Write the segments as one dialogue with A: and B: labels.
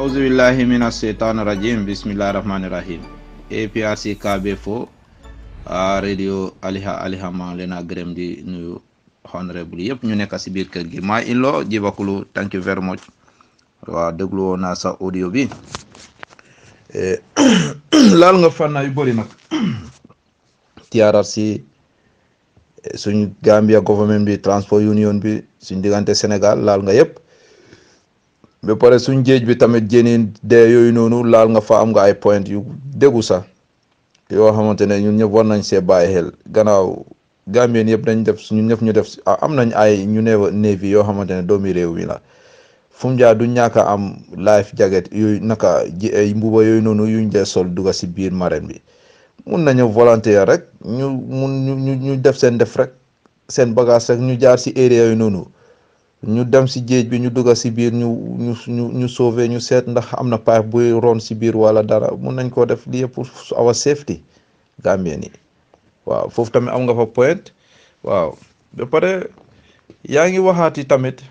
A: Auzu billahi minas shaitanir rajim. Bismillahirrahmanirrahim. APRC KB4 radio Aliha maa leen a gërëm di nuyu honorable yëpp ñu nekk si biir kër gi maa illo Jibakulu thank you very much. Waaw déglu woon naa sa audio bi laal nga fànn yu bëri nag TRRC suñ Gambia government bi transport union bi suñ diggante Sénégal laal nga yëpp ba pare suñ géej bi tamit jëniin dee yooyu noonu laal nga fa am nga ay point yu déggu sax yoo xamante ne ñun ñëpp war nañ see bàyyi xel gannaaw Gambien yëpp dañ def ñun ñëpp ñu def am nañ ay ñu ne Navy yoo xamante ne doomi réew mi la fu mu jaar du ñàkk a am life jacket yooyu naka ay mbuba yooyu noonu yuñ dee sol dugga si biir marine bi mun nañu volontaire rek ñu def seen def rek seen bagage rek ñu jaar si area yooyu noonu ñu dem si géej bi ñu dugga si biir ñu sauver ñu seet ndax am na pipe buy ron si biir wala dara mun nañ koo def lii pour our safety Gambien yi waaw foofu tamit am nga fa point waaw ba pare yaa ngi waxaati tamit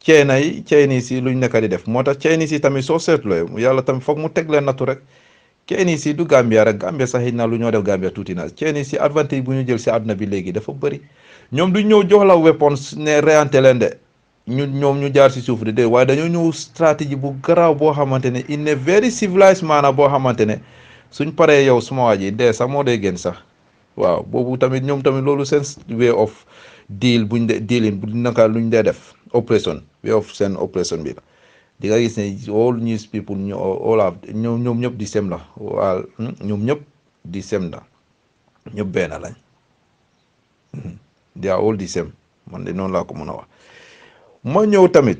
A: Chinese yi luñ nekk di def moo tax Chinese yi tamit soo seetloo yàlla tamit foog mu teg leen nattu rek Chinese yi du Gambia rek Gambia sax xëy na lu ñoo def Gambia tuuti na Chinese yi advantage bu ñu jël si àdduna bi léegi dafa bëri ñoom du ñëw jox la weapons ne reyante leen de ñoom ñu jaar si suuf de waaye dañoo ñëw stratégie bu garaaw boo xamante ne in a very civilized manner boo xamante ne suñ paree yow suma waa ji dee sax moo dee gën sax waaw boobu tamit ñoom tamit loolu seen way of deal buñ de dealing bu naka luñ dee def oppression way of seen oppression bi la di nga gis ne all news people ñoom ñëpp di sem la waaw ñoom ñëpp di sem la ñëpp benn lañ they are all di sem man de noonu laa ko mën a wax ma ñëw tamit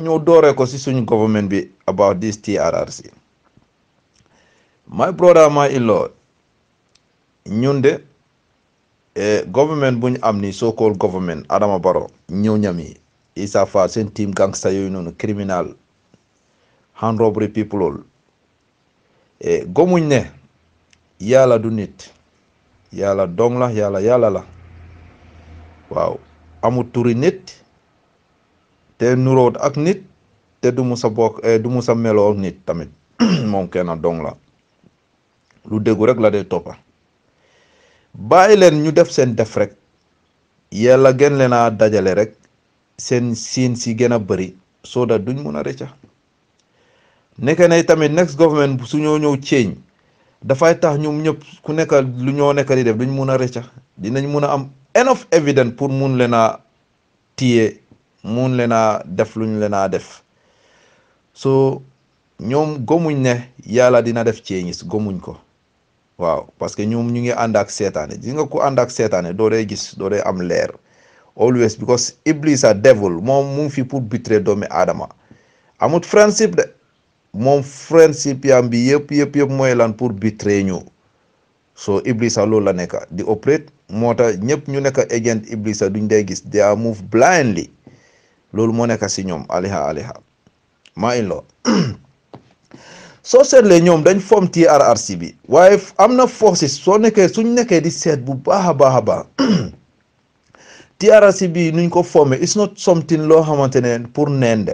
A: ñëw dooree ko si suñu government bi about this TRRC my brother my in-law ñun de government bu ñu am ni so called government Adama Barrow ñëw ñami Essa Faal seen team gangster yooyu noonu criminal hand robbery people all gomuñ ne yàlla du nit yàlla dong la yàlla la waaw amul turi nit te nuroot ak nit te du musa bokk du musa meloo ak nit tamit moom kenn dong la lu déggu rek la dee toppa bàyyi leen ñu def seen def rek yàlla gën leen a dajale rek seen siin si gën a bëri soo da duñ mun a rëcca nekk na tamit next government su ñoo ñëw change dafay tax ñoom ñëpp ku nekk lu ñoo nekk di def duñ mun a rëcca dinañ mun a am enough evidence pour mun leen a téye mun leen a def luñ leen a def so ñoom gomuñ ne yàlla dina def changes gomuñ ko waaw parce que ñoom ñu ngi ànd ak seetaane di nga ko ànd ak seetaane doo dee gis doo dee am leer always because Iblis a devil moom mu ngi fi pour betray doomi aadama amut friendship de moom friendship yam bi yëpp mooy lan pour betray ñu so Iblis a loolu la nekk di operate moo tax ñëpp ñu nekk agent Iblis a duñ dee gis they are move blindly loolu moo nekk si ñoom aliha maa in loo soo seetlee ñoom dañ form TRRC bi waaye am na forces suñ nekkee di seet bu baax a baax TRRC bi nuñ ko formé it's not something loo xamante ne pour neen de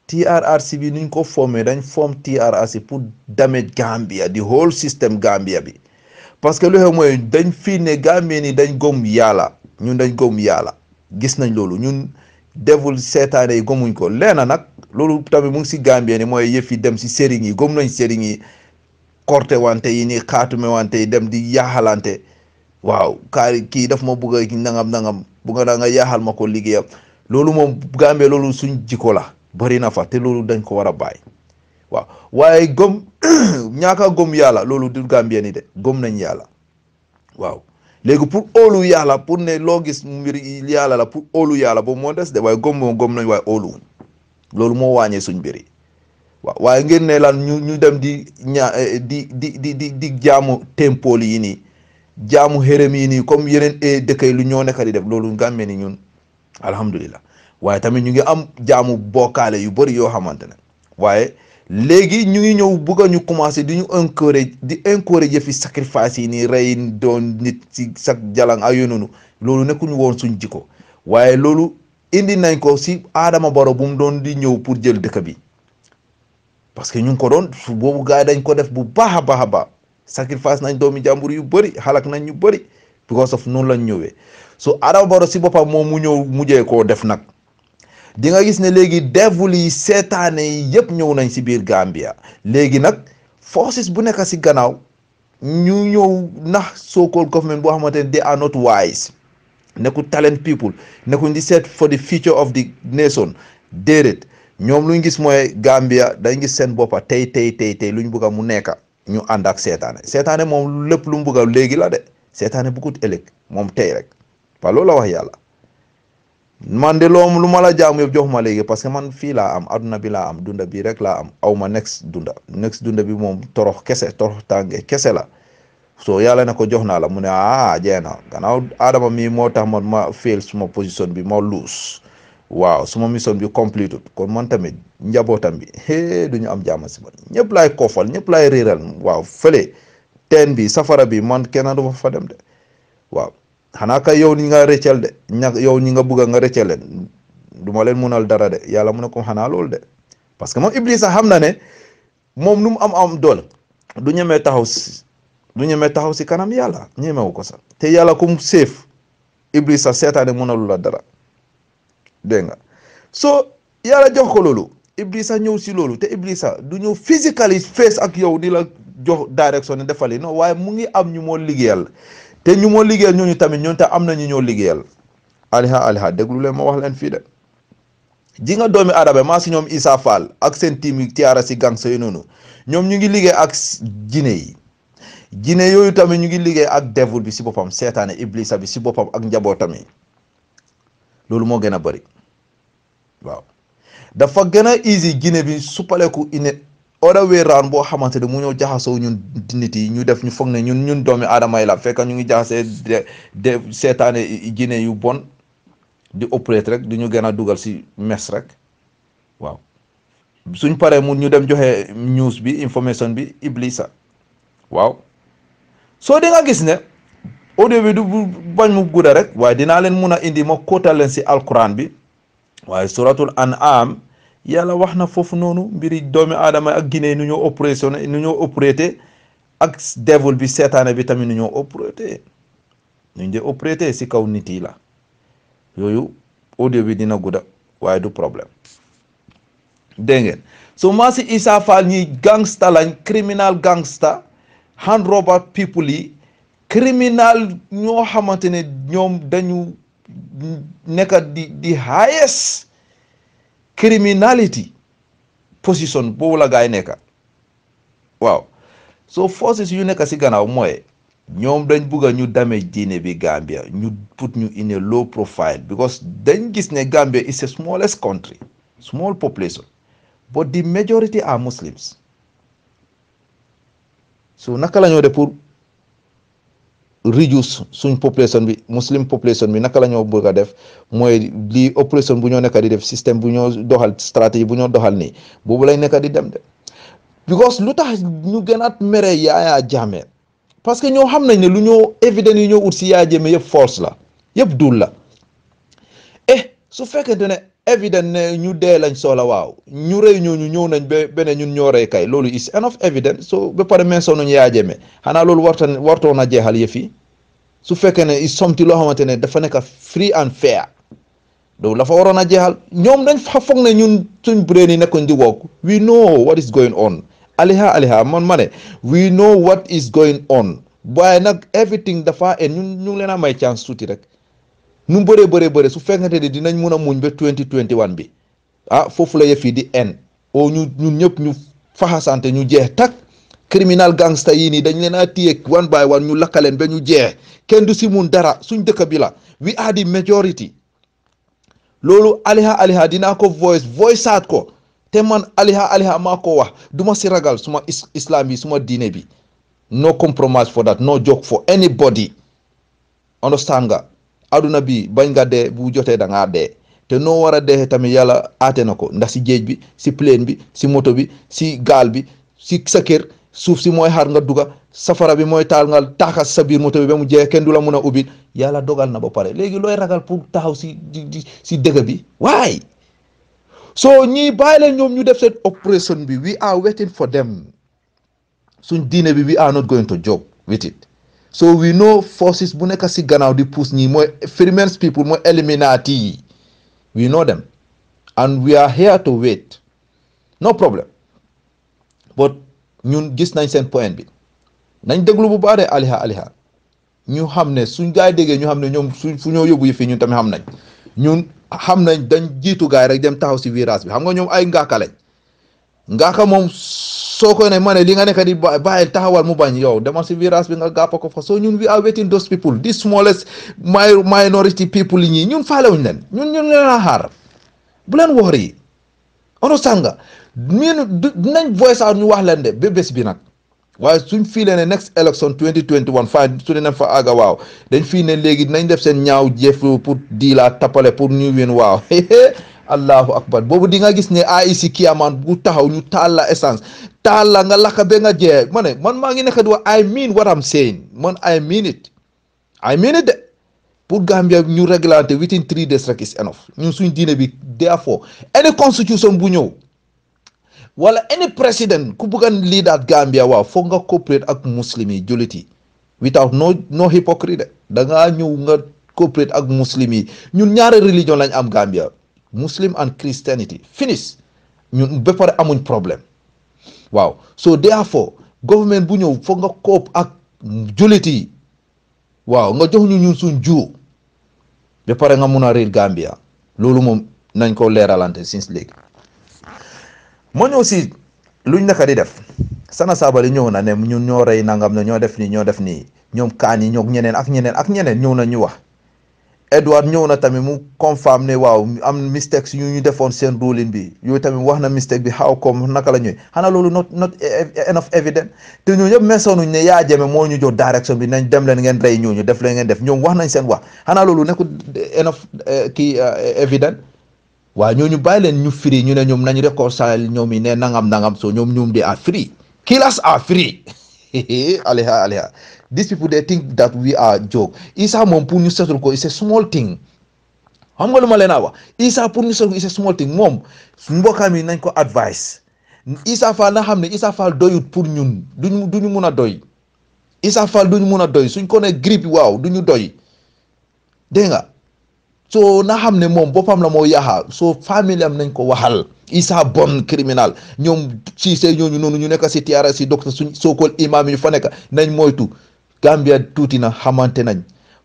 A: TRRC bi nuñ ko formé dañ form TRRC pour damage Gambia the whole system Gambia bi parce que lu xew mooy dañ fii ne Gambia ni dañ gëm yàlla ñun dañ gëm yàlla gis nañ loolu ñun devil seetaane yi gëmuñ ko leena nag loolu tamit mu ngi si Gambia ni mooy yëf yi dem si sëriñ yi gëm nañ sëriñ yi korte wante yi ni xaatume wante yi dem di yaaxalante waaw kii daf ma bugg a nangam bugga da nga yaaxal ma ko liggéeyam loolu moom Gambia loolu suñ jikko la bari na fa te loolu dañ ko war a bàyyi waaw waaye gëm ñaaka gëm yàlla loolu du Gambia ni de gëm nañ yàlla waaw léegi pour óolu yàlla pour ne loo gis mbir yàlla la pour óolu yàlla boobu moo des de waaye gëm nañ waaye óoluwuñ loolu moo wàññee suñ mbiri waaw waaye ngeen ne lan ñu dem di di jaamu temple yi nii jaamu xërëm yi nii comme yeneen dëkk yi lu ñoo nekk di def loolu Gambie ni ñun alhamdulillah waaye tamit ñu ngi am jaamu bokkaale yu bëri yoo xamante ne waaye léegi ñu ngi ñëw bugg a ñu commencé di ñu encourage fi sacrifice yi nii rey doon nit si sa jalang ak yooyu noonu loolu nekkuñu woon suñ jikko waaye loolu indi nañ ko si Adama Barrow bu mu doon di ñëw pour jël dëkk bi parce que ñu ngi ko doon boobu gars yi dañ ko def bu baax a baax a baax sacrifice nañ doomi jàmbur yu bëri xalak nañ ñu bëri because of noonu lañ ñëwee so Adama Barrow si boppam moom mu ñëw mujjee koo def nag di nga gis ne léegi devil yi seetaane yi yëpp ñëw nañ si biir Gambia léegi nag forces bu nekk si gannaaw ñu ñëw nax so-called government boo xamante ne they are not wise nekkul talent people nekkul di seet for the future of the nation déedéet ñoom luñ gis mooy Gambia dañ gis seen boppa tey luñ bëgg a mu nekka ñu ànd ak seetaane moom lépp lu mu bëgg a léegi la de seetaane bëggut ëllëg moom tey rek pa loolu la wax yàlla man de loom lu ma la jaamu yëpp jox ma léegi parce que man fii laa am aduna bi laa am dunda bi rek laa am aw ma next dunda bi moom torox tànge kese la so yàlla ne ko jox naa la mu ne jeena gannaaw Adama mi moo tax man ma fail suma position bi ma lose waaw suma mission bi complete kon man tamit njabootam bi duñu am jaama si man ñëpp laay koofal ñëpp laay réeral waaw fële teen bi safara bi man kenn du fa dem de waaw xanaa kay yow ni nga rëccal de yow ñi nga bëgg nga rëccal leen du ma leen munal dara de yàlla mu ne ko xanaa loolu de parce que moom Iblis sax xam na ne moom nu mu am doole du ñemee taxaw si kanam yàlla ñemewu ko sax te yàlla kum seef Iblis sax seetaane munalu la dara dégg nga so yàlla jox ko loolu Iblis sax ñëw si loolu te Iblis sax du ñëw physically face ak yow di la jox direction ne defali non waaye mu ngi am ñu moo liggéeyal te ñu moo liggéeyal ñooñu tamit ñoon te am na ñu ñoo liggéeyal aliha déglu leen ma wax leen fii de ji nga doomi Adama maa si ñoom Issa Faal ak seen team yi tiara si gang sa noonu ñoom ñu ngi liggéey ak jinne yooyu tamit ñu ngi liggéey ak devil bi si boppam seetaane Iblisa bi si boppam ak njabootam yi loolu moo gën a bëri waaw dafa gën a easy jinne bi suppaleku ine other way round boo xamante ne mu ñëw jaxasoo ñun nit yi ñu def ñu foog ne ñun doomi aadama yi la fekk ñu ngi jaxasee de seetaane jinne yu bon di operate rek di ñu gën a dugal si mes rek waaw suñ paree mu ñu dem joxe news bi information bi Iblisa waaw soo di nga gis ne audio bi du bañ mu gudda rek waaye dinaa leen mun a indi ma kóotal leen si alquran bi waaye suratul an'am yàlla wax na foofu noonu mbiri doomi aadama ak ginne nu ñoo opératé ak devil bi seetaane bi tamit nu ñoo opératé si kaw nit yi la yooyu audio bi dina gudda waaye du problème dégg ngeen so maa si Issa Faal ñi gangsta lañ criminal gangsta hand robber people yi criminal ñoo xamante ne ñoom dañu nekk di highest criminality position boobu la gaay nekk waaw so forces yu nekk si gannaaw mooy ñoom dañ bugga ñu damage diine bi Gambia ñu put ñu in a low profile because dañ gis ne Gambia is a smallest country small population but the majority are Muslims so naka la ñoo def pour reduce suñ population bi muslim population bi naka la ñoo bëgg a def mooy lii opération bu ñoo nekk di def système bu ñoo doxal stratégie bu ñoo doxal nii boobu lay nekk di dem de because lu tax ñu gën a mere Yaya Jammeh parce que ñoo xam nañ ne lu ñoo évident yi ñoo ut si Yaya Jammeh yëpp force la yëpp dul la su fekkente ne évident ne ñu dee lañ soxla waaw ñu rëy ñooñu ñëw nañ ba beneen ñun ñoo rëy kay loolu is enough evidence so ba pare mention nañu Yaya Jammeh xanaa loolu wartoon a jeexal yëf yi su fekkee ne is something loo xamante ne dafa nekk free and fair donc dafa waroon a jeexal ñoom dañ fa foog ne ñun suñ brain yi nekkoñ di wokk we know what is going on aliha man ma ne we know what is going on waaye nag everything dafa ñu ngi leen a may chance tuuti rek nu bëree su fekkente ne dinañ mun a muñ ba 2021 bi foofu la yëf yi di ñun ñëpp ñu faxasante ñu jeex tak criminal gangster yii nii dañ leen a téye one by one ñu lakkaleen ba ñu jeex kenn du si mun dara suñ dëkk bi la we are the majority loolu aliha dinaa ko voice aat ko te man aliha maa ko wax duma si ragal suma islam bi suma diine bi no compromise for that no joke for anybody understand nga aduna bi bañ nga dee bu jotee da ngaa dee te noo war a dee tamit yàlla aate na ko ndax si géej bi si plane bi si moto bi si gaal bi si sa kër suuf si mooy xar nga duga safara bi mooy taal nga taaxas sa biir moto bi ba mu jeex kenn du la mun a ubbi yàlla dogal na ba pare léegi looy ragal pour taxaw si dëgg bi waay so ñii bàyyi leen ñoom ñu def seen operation bi we are waiting for them suñ diine bi we are not going to joke with it so we know forces bu nekk si gannaaw di push ñii mooy Freemen's people mooy Illuminati yi we know them and we are here to wait no problem but ñun gis nañ seen point bi nañ déglu bu baax de aliha ñu xam ne suñ gaay déggee ñu xam ne ñoom fu ñoo yóbbu yi fii ñun tamit xam nañ ñun xam nañ dañ jiitu gaay rek dem taxaw si virage bi xam nga ñoom ay ngaaka lañ ngaaka moom soo ko ne ma ne li nga nekk di bàyyi taxawal mu bañ yow demal si virage bi nga gàppa ko fa so ñun we are waiting those people this smallest minority people yi ñii ñun faalewuñ leen ñun leen a xaar bu leen woor yi understand nga dinañ voice out ñu wax leen de ba bés bi nag waaye suñ fii ne next election 2021 fine su dee fa àgga waaw dañ fii ne léegi dinañ def seen ñaaw jëf pour di la tappale pour ñu win waaw allahu akbar boobu di nga gis ne AIC Kiaman bu taxaw ñu taal la essence taal la nga lakka ba nga jee man maa ngi nekk di wax I mean what I'm saying man I mean it de pour Gambia ñu régulante within 3 days rek is enough ñun suñ diine bi therefore any constitution bu ñëw wala any president ku bëgg a lead Gambia waaw foog nga cooperate ak muslim yi jullit yi without no hypocrite da ngaa ñëw nga cooperate ak muslim yi ñun ñaari religion lañ am Gambia muslim and Christianity finish ñun ba pare amuñ problème waaw so therefore government bu ñëw foog nga coop ak jullit yi waaw nga jox ñu ñun suñ juu ba pare nga mun a réer Gambia loolu moom nañ ko leeralante since léegi moo ñëw si luñ nekk di def Sana Sabally ñëw na ne ñun ñoo rey nangam ne ñoo def nii ñoom kaan yi ñoom ñeneen ñëw na ñu wax Edward ñëw na tamit mu confirm ne waaw am mistakes yu ñu defoon seen ruling bi yooyu tamit wax na mistake bi how come naka la ñuy xanaa loolu not enough evident te ñoo ñëpp mesonuñ ne yaa jeme moo ñu jox direction bi nañ dem leen ngeen rey ñooñu def leen ngeen def ñoom wax nañ seen wax xanaa loolu nekkul enough evident waaw ñooñu bàyyi leen ñu free ñu ne ñoom nañ reconcile ñoom yi ne nangam so ñoom they are free killers are free aliha these people they think that we are joke Issa moom pour ñu settle ko it's a small thing xam nga lu ma leen a wax Issa pour ñu settle ko it's a small thing moom mbokkam yi nañ ko advice Issa Faal na xam ne Issa Faal doyut pour ñun duñu mun a doy Issa Faal duñu mun a doy suñ ko ne grippe waaw duñu doy dégg nga so na xam ne moom boppam la moo yaxa so famille am nañ ko waxal Issa bon criminal ñoom si see ñooñu noonu ñu nekk si tiara si docteur suñ so-called imam yi ñu fa nekk nañ moytu Gambia tuuti na xamante nañ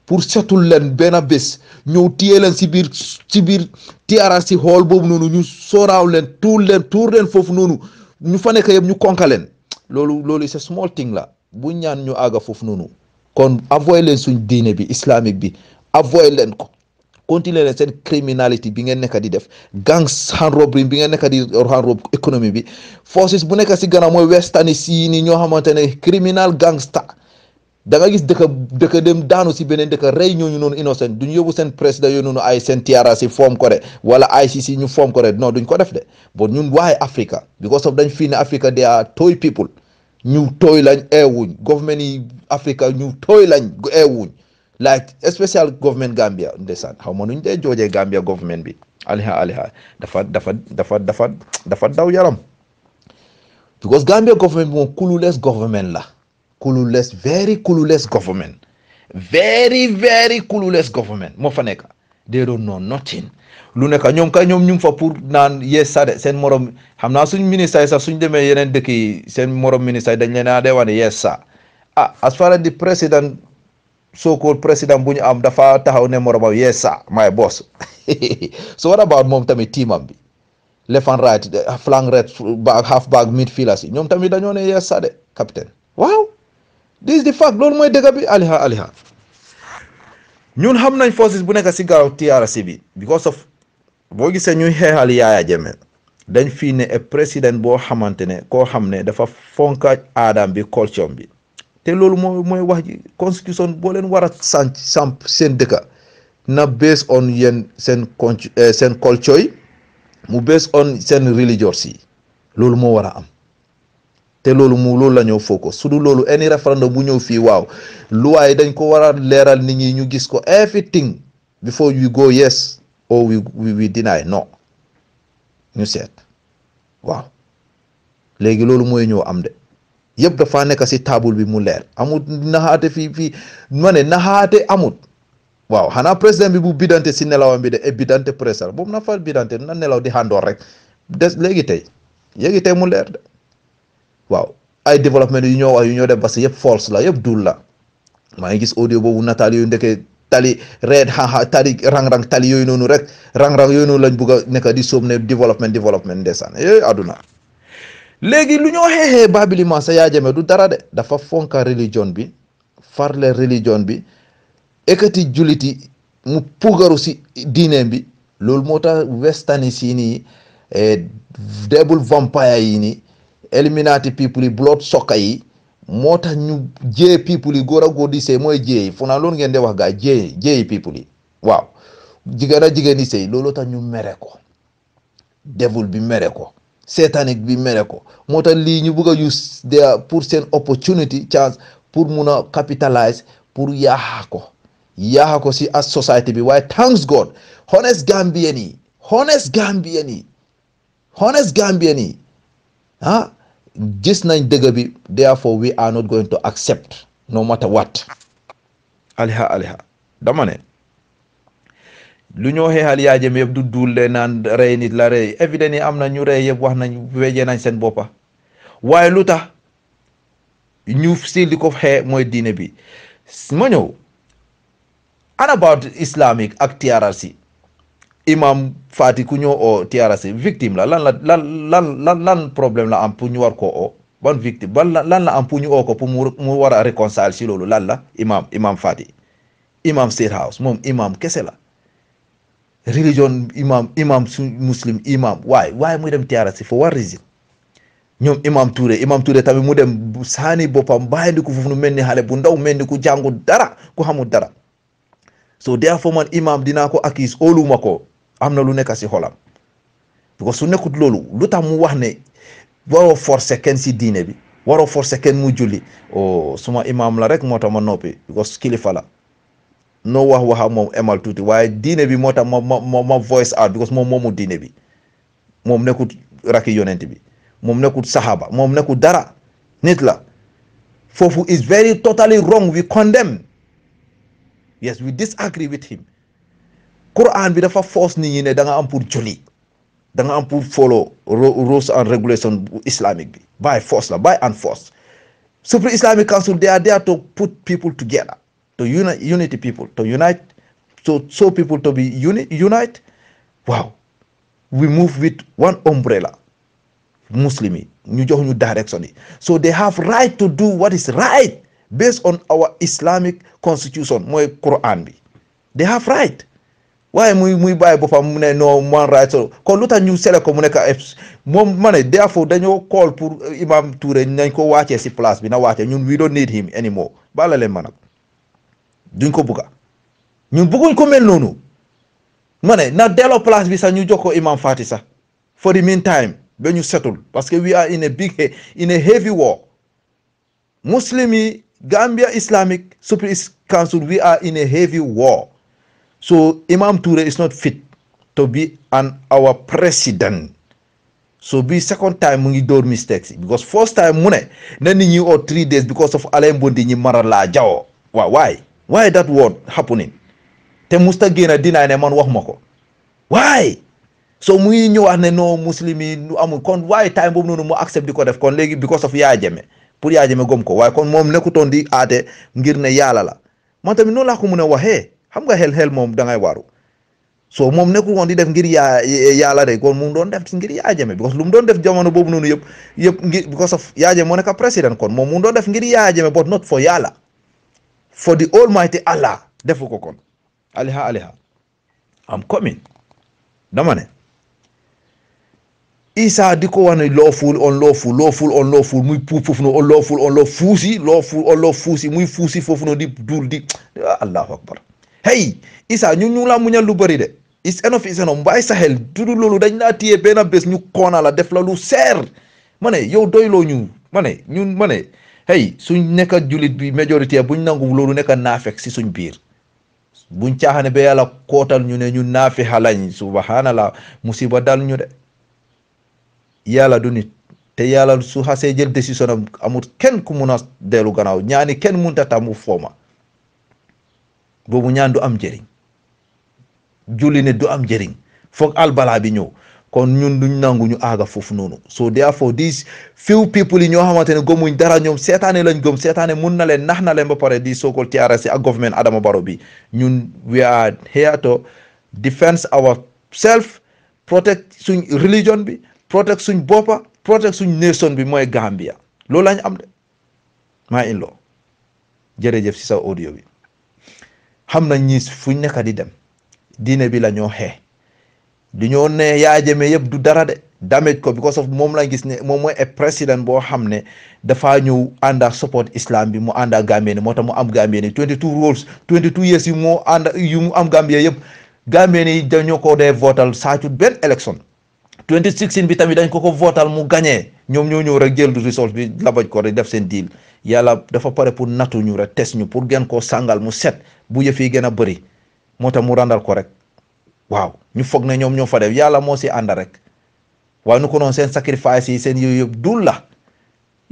A: pour setul leen benn bés ñëw téye leen si biir tiara si xool boobu noonu ñu sooraaw leen tuur leen foofu noonu ñu fa nekk yëpp ñu konka leen loolu c'est small thing la bu ñaan ñu àgga foofu noonu kon avoy leen suñ diine bi islamique bi avoy leen ko continuer leen seen criminalité bi ngeen nekk di def gangs hand robbery bi ngeen nekk di hand rob économie bi forces bu nekk si gannaaw mooy western si ni ñoo xamante ne criminal gangster da nga gis dëkk dem daanu si beneen dëkk rey ñooñu noonu innocent duñu yóbbu seen président yooyu noonu ay seen tiara si form ko de wala ICC ñu form ko de non duñ ko def de bon ñun waaye Africa because of dañ fii ne Africa they are toy people ñu tooy lañ eewuñ government yi Africa ñu tooy lañ eewuñ like special government Gambia ndeysaan xaw ma nuñ dee joojee Gambia government bi aliha dafa daw yaram because Gambia government bi moom clueless government la very clueless government very clueless government moo fa nekk they don't know nothing lu nekk ñoom ñu ngi fa pour naan yes sa de seen morom xam naa suñ ministre yi sax suñ demee yeneen dëkk yi seen morom ministre yi dañ leen a dee wane yes sa as far as the president so-called président bu ñu am dafa taxaw ne moromam yes sir my boss so what about moom tamit teamam bi left and right flank right back half back midfielders yi ñoom tamit dañoo ne yes sir de capitaine waaw this is the fact loolu mooy dëgg bi aliha ñun xam nañ forces bu nekk si gaaw TRC bi because of boo gisee ñuy xeexal Yaya Jammeh dañ fii ne président boo xamante ne koo xam ne dafa fonka aadam bi culture bi te loolu mooy wax ji constitution boo leen war a samp seen dëkka na based on yéen seen culture yi mu based on seen religious yi loolu moo war a am te loolu la ñëw focus su du loolu any référendum bu ñëw fii waaw loi yi dañ ko war a leeral nit ñi ñu gis ko everything before we go yes or we deny no ñu seet waaw léegi loolu mooy ñëw am de yëpp dafa nekk si table bi mu leer amut naxaate fii ma ne naxaate amut waaw xanaa président bi bu bidante si nelawam bi de e bidante président boobu na fa bidante na nelaw di xàndoor rek des léegi tey mu leer de waaw ay développement yu ñoo def parce que yëpp false la yëpp dul la maa ngi gis audio boobu nataal yooyu ndeke tali red tali rang-rang tali yooyu noonu rek rang-rang yooyu noonu lañ bugg a nekk di sóob ne développement ndeysaan aduna léegi lu ñoo xeexee Babilima sa Yaya Jammeh du dara de dafa fonka religion bi farle religion bi ekkati juliti mu pugaru si diineem bi loolu moo tax western yi nii devil vampire yi nii Illuminati people yi blood sucker yi moo tax ñu jee people yi góor a góor di sëy mooy jee yi fu naa loolu ngeen de wax gaa jee people yi waaw jigéen a jigéen di sëy loolu tax ñu mere ko devil bi mere ko satanic bi mere ko moo tax lii ñu bëgg a use pour seen opportunity chance pour mun a capitalize pour yaaxa ko si as society bi waaye thanks God honest Gambian yi gis nañ dëgg bi therefore we are not going to accept no matter what aliha dama ne lu ñoo xeexal Yaya Jammeh yëpp du duul le naan rey nit la rey évident yi am na ñu rey yëpp wax nañ wejee nañ seen boppa waaye lu tax ñu still di ko xee mooy diine bi ma ñëw an about islamic ak TRRC imam Fati ku ñëw oo TRRC victime la lan problème la am pour ñu war koo oo ban victime lan la am pour ñu oo ko pour mu war a réconcile si loolu lan la imam Fati imam State House moom imam kese la religion imam su muslim imam waaye muy dem TRRC for what reason ñoom imam Touré tamit mu dem saani boppam bàyyi ko foofu nu mel ni xale bu ndaw mel ni ku jàngu dara ku xamul dara so therefore man imam dinaa ko accuse óoluma ko am na lu nekk si xolam because su nekkut loolu lu tax mu wax ne waroo forcer kenn si diine bi waroo forcer kenn mu julli suma imam la rek moo tax ma noppi because kilifa la no wax moom emal tuuti waaye diine bi moo tax ma voice out because moom moomu diine bi moom nekkut rakki yonent bi moom nekkut sahaba moom nekkut dara nit la foofu is very totally wrong we condemn yes we disagree with him Quran bi dafa force nit ñi ne da nga am pour julli da nga am pour follow rules and regulation islamic bi by force la by and force Supreme Islamic Council they are there to put people together to unite people to unite so people to be unite wow we move with one umbrella Muslim yi ñu jox ñu direction yi so they have right to do what is right based on our Islamic constitution mooy Quran bi they have right waaye muy bàyyi boppam mu ne no man right so kon lu tax ñu sele ko mu nekk moom ma ne therefore dañoo call pour imam Touré nañ ko wàccee si place bi na wàccee ñun we don't need him anymore bala leen ma nag duñ ko bugga ñun bugguñ ko mel noonu ma ne na delloo place bi sax ñu jox ko imam Fati sax for the meantime ba ñu setul parce que we are in a heavy war Muslim yi Gambia Islamic Supreme Council we are in a heavy war so Imam Touré is not fit to be our president so bi second time mu ngi door mistakes because first time mu ne na nit ñi 3 days because of Alain Bondi ñi mara laa jawo waaw why that word happening te musta génna dinaay ne man wax ma ko why so mu ngi ñëwaat ne no muslim yi amul kon waaye time boobu noonu mu accept di ko def kon léegi because of Yaya Jammeh pour Yaya Jammeh gom ko waaye kon moom nekkutoon di aate ngir ne yàlla la man tamit noonu laa ko mun a waxee xam nga xel moom da ngay waaru so moom nekkul woon di def ngir yàlla de kon mu doon def ngir Yaya Jammeh because lu mu doon def jamono boobu noonu yëpp ngir because of Yaya Jammeh moo nekk président kon moom mu doon def ngir Yaya Jammeh but not for yàlla for the almighty Allah defu ko kon aliha I'm coming dama ne Isa di ko wax ne lawful muy puuf foofu noonu lawful fuusi muy fuusi foofu noonu di duul di allahu akbar hey Isa ñu la muñal lu bëri de is enough mbaay sa xel tudu loolu dañ laa téye benn bés ñu koona la def la lu seer ma ne yow doyloo ñu ma ne ñun ma ne hey suñ nekk julit bi majorité buñ nangu loolu nekk naafeq si suñ biir buñ caaxane ba yàlla kootal ñu ne ñu naafi xalañ subhanallah musiba dal ñu de yàlla du nit te yàlla su xasee jël décision am amul kenn ku mun a dellu gannaaw ñaani kenn munta tax mu fooma boobu ñaan du am njëriñ julli ne du am njëriñ foog albalaa bi ñëw kon ñun duñ nangu ñu aaga foofu noonu so therefore these few people yi ñoo xamante ne gëmuñ dara ñoom seetaane lañ gëm seetaane mun na leen nax na leen ba pare di so-called TRRC ak government Adama Barrow bi ñun we are here to defend ourselves protect suñ religion bi protect suñ boppa protect suñ nation bi mooy Gambia loolu lañ am de maa in loo jërëjëf si sa audio bi xam nañ ñi fuñ nekk di dem diine bi la ñoo xee du ñoo ne Yaya Jammeh yëpp du dara de damage ko because of moom lañ gis ne moom mooy a président boo xam ne dafa ñëw ànd ak support islam bi mu ànd ak Gambie moo tax mu am Gambie ni 22 years yu mu am Gambie yëpp Gambie ni dañoo ko dee votal saacut benn élection 2016 bi tamit dañ ko votal mu gagné ñoom ñoo ñëw rek jël result bi labaj ko rek def seen deal yàlla dafa pare pour nattu ñu rek test ñu pour gën koo sàngal mu set bu yëf yi gën a bëri moo tax mu randal ko rek waaw ñu foog ne ñoom ñoo fa def yàlla moo si ànd rek waaye nu ko noonu seen sacrifice yi seen yooyu yëpp dul la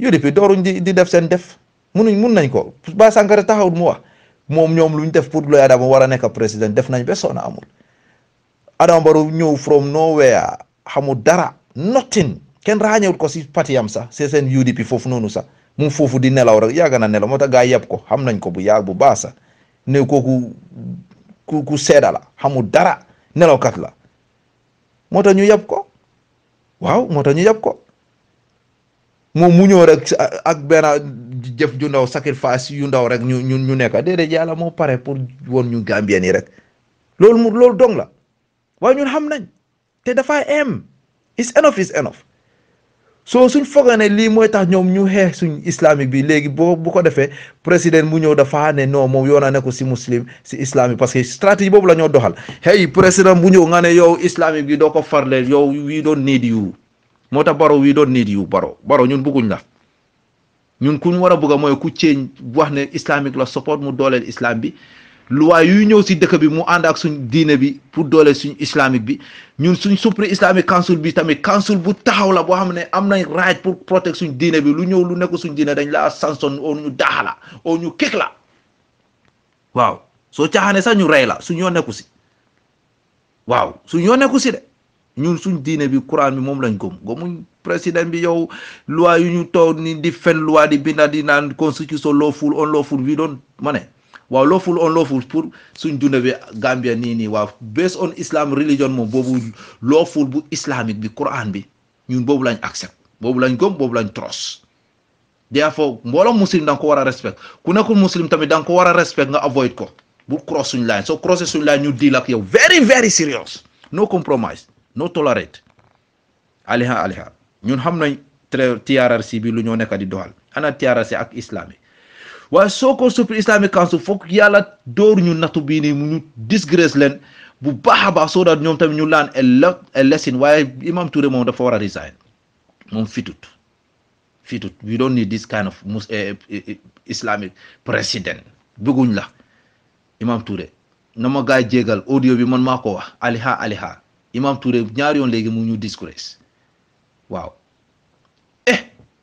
A: UDP dooruñ di def seen def mun nañ ko ba Sankare taxawut mu wax moom ñoom luñ def pour Loya Adama war a nekk président def nañ ba soona amul Adama Barrow ñëw from nowhere xamul dara nothing kenn ràññewut ko si patiyam sax c'est seen UDP foofu noonu sax mu foofu di nelaw rek yàgg na nelaw moo tax gaa yeb ko xam nañ ko bu yàgg bu baax sax ne kooku ku seeda la xamul dara nelawkat la moo tax ñu yab ko waaw moo tax ñu yab ko moom mu ñëw rek ak benn jëf ju ndaw sacrifice yu ndaw rek ñu nekk déedéet yàlla moo pare pour woon ñu Gambien yi rek loolu dong la waaye ñun xam nañ te dafay am is enough so suñ foga ne lii mooy tax ñoom ñu xeex suñ islamique bi léegi bu ko defee président bu ñëw dafa ne non moom yoona ne ko si muslim si islamique parce que stratégie boobu la ñoo doxal hey président bu ñëw nga ne yow islamique bi doo ko farle yow we don't need you moo tax Barrow we don't need you Barrow ñun bëgguñ la ñun kuñ war a bëgg mooy ku ceeñ wax ne islamique la support mu dooleel islam bi loi yuy ñëw si dëkk bi mu ànd ak suñ diine bi pour dooleel suñ islamique bi ñun suñ Supreme Islamic Council bi tamit council bu taxaw la boo xam ne am nañ right pour protect suñ diine bi lu ñëw lu nekk suñ diine dañ laa sanction oo ñu daaxala oo ñu kik la waaw soo caaxaane sax ñu rey la suñ yoo nekku si waaw suñ yoo nekku si de ñun suñ diine bi Quran bi moom lañ gomuñ président bi yow loi yu ñu toog ni di fen loi di binda di naan constitution lawful unlawful we don't ma ne waaw lawful unlawful pour suñ dund bi Gambia nii waaw based on Islam religion moom boobu lawful bu islamique bi Quran bi ñun boobu lañ accept boobu lañ gëm boobu lañ trust therefore mbooloo muslim da nga ko war a respect ku nekkul muslim tamit da nga ko war a respect nga avoid ko bu cross suñ line soo crossé suñ line ñu deal ak yow very very serious no compromise no tolerate aliha ñun xam nañ TRRC bi lu ñoo nekk di doxal ana TRRC ak islamique waaye soo ko Supreme Islamic Council foog yàlla door ñu nattu bii nii mu ñu disgrace leen bu baax a baax soo daal ñoom tamit ñu laan a lesson waaye Imam Touré moom dafa war a resign moom fitut we don't need this kind of Islamic president bëgguñ la Imam Touré na ma gaay jégal audio bi man maa ko wax aliha Imam Touré ñaari yoon léegi mu ñu disgrace waaw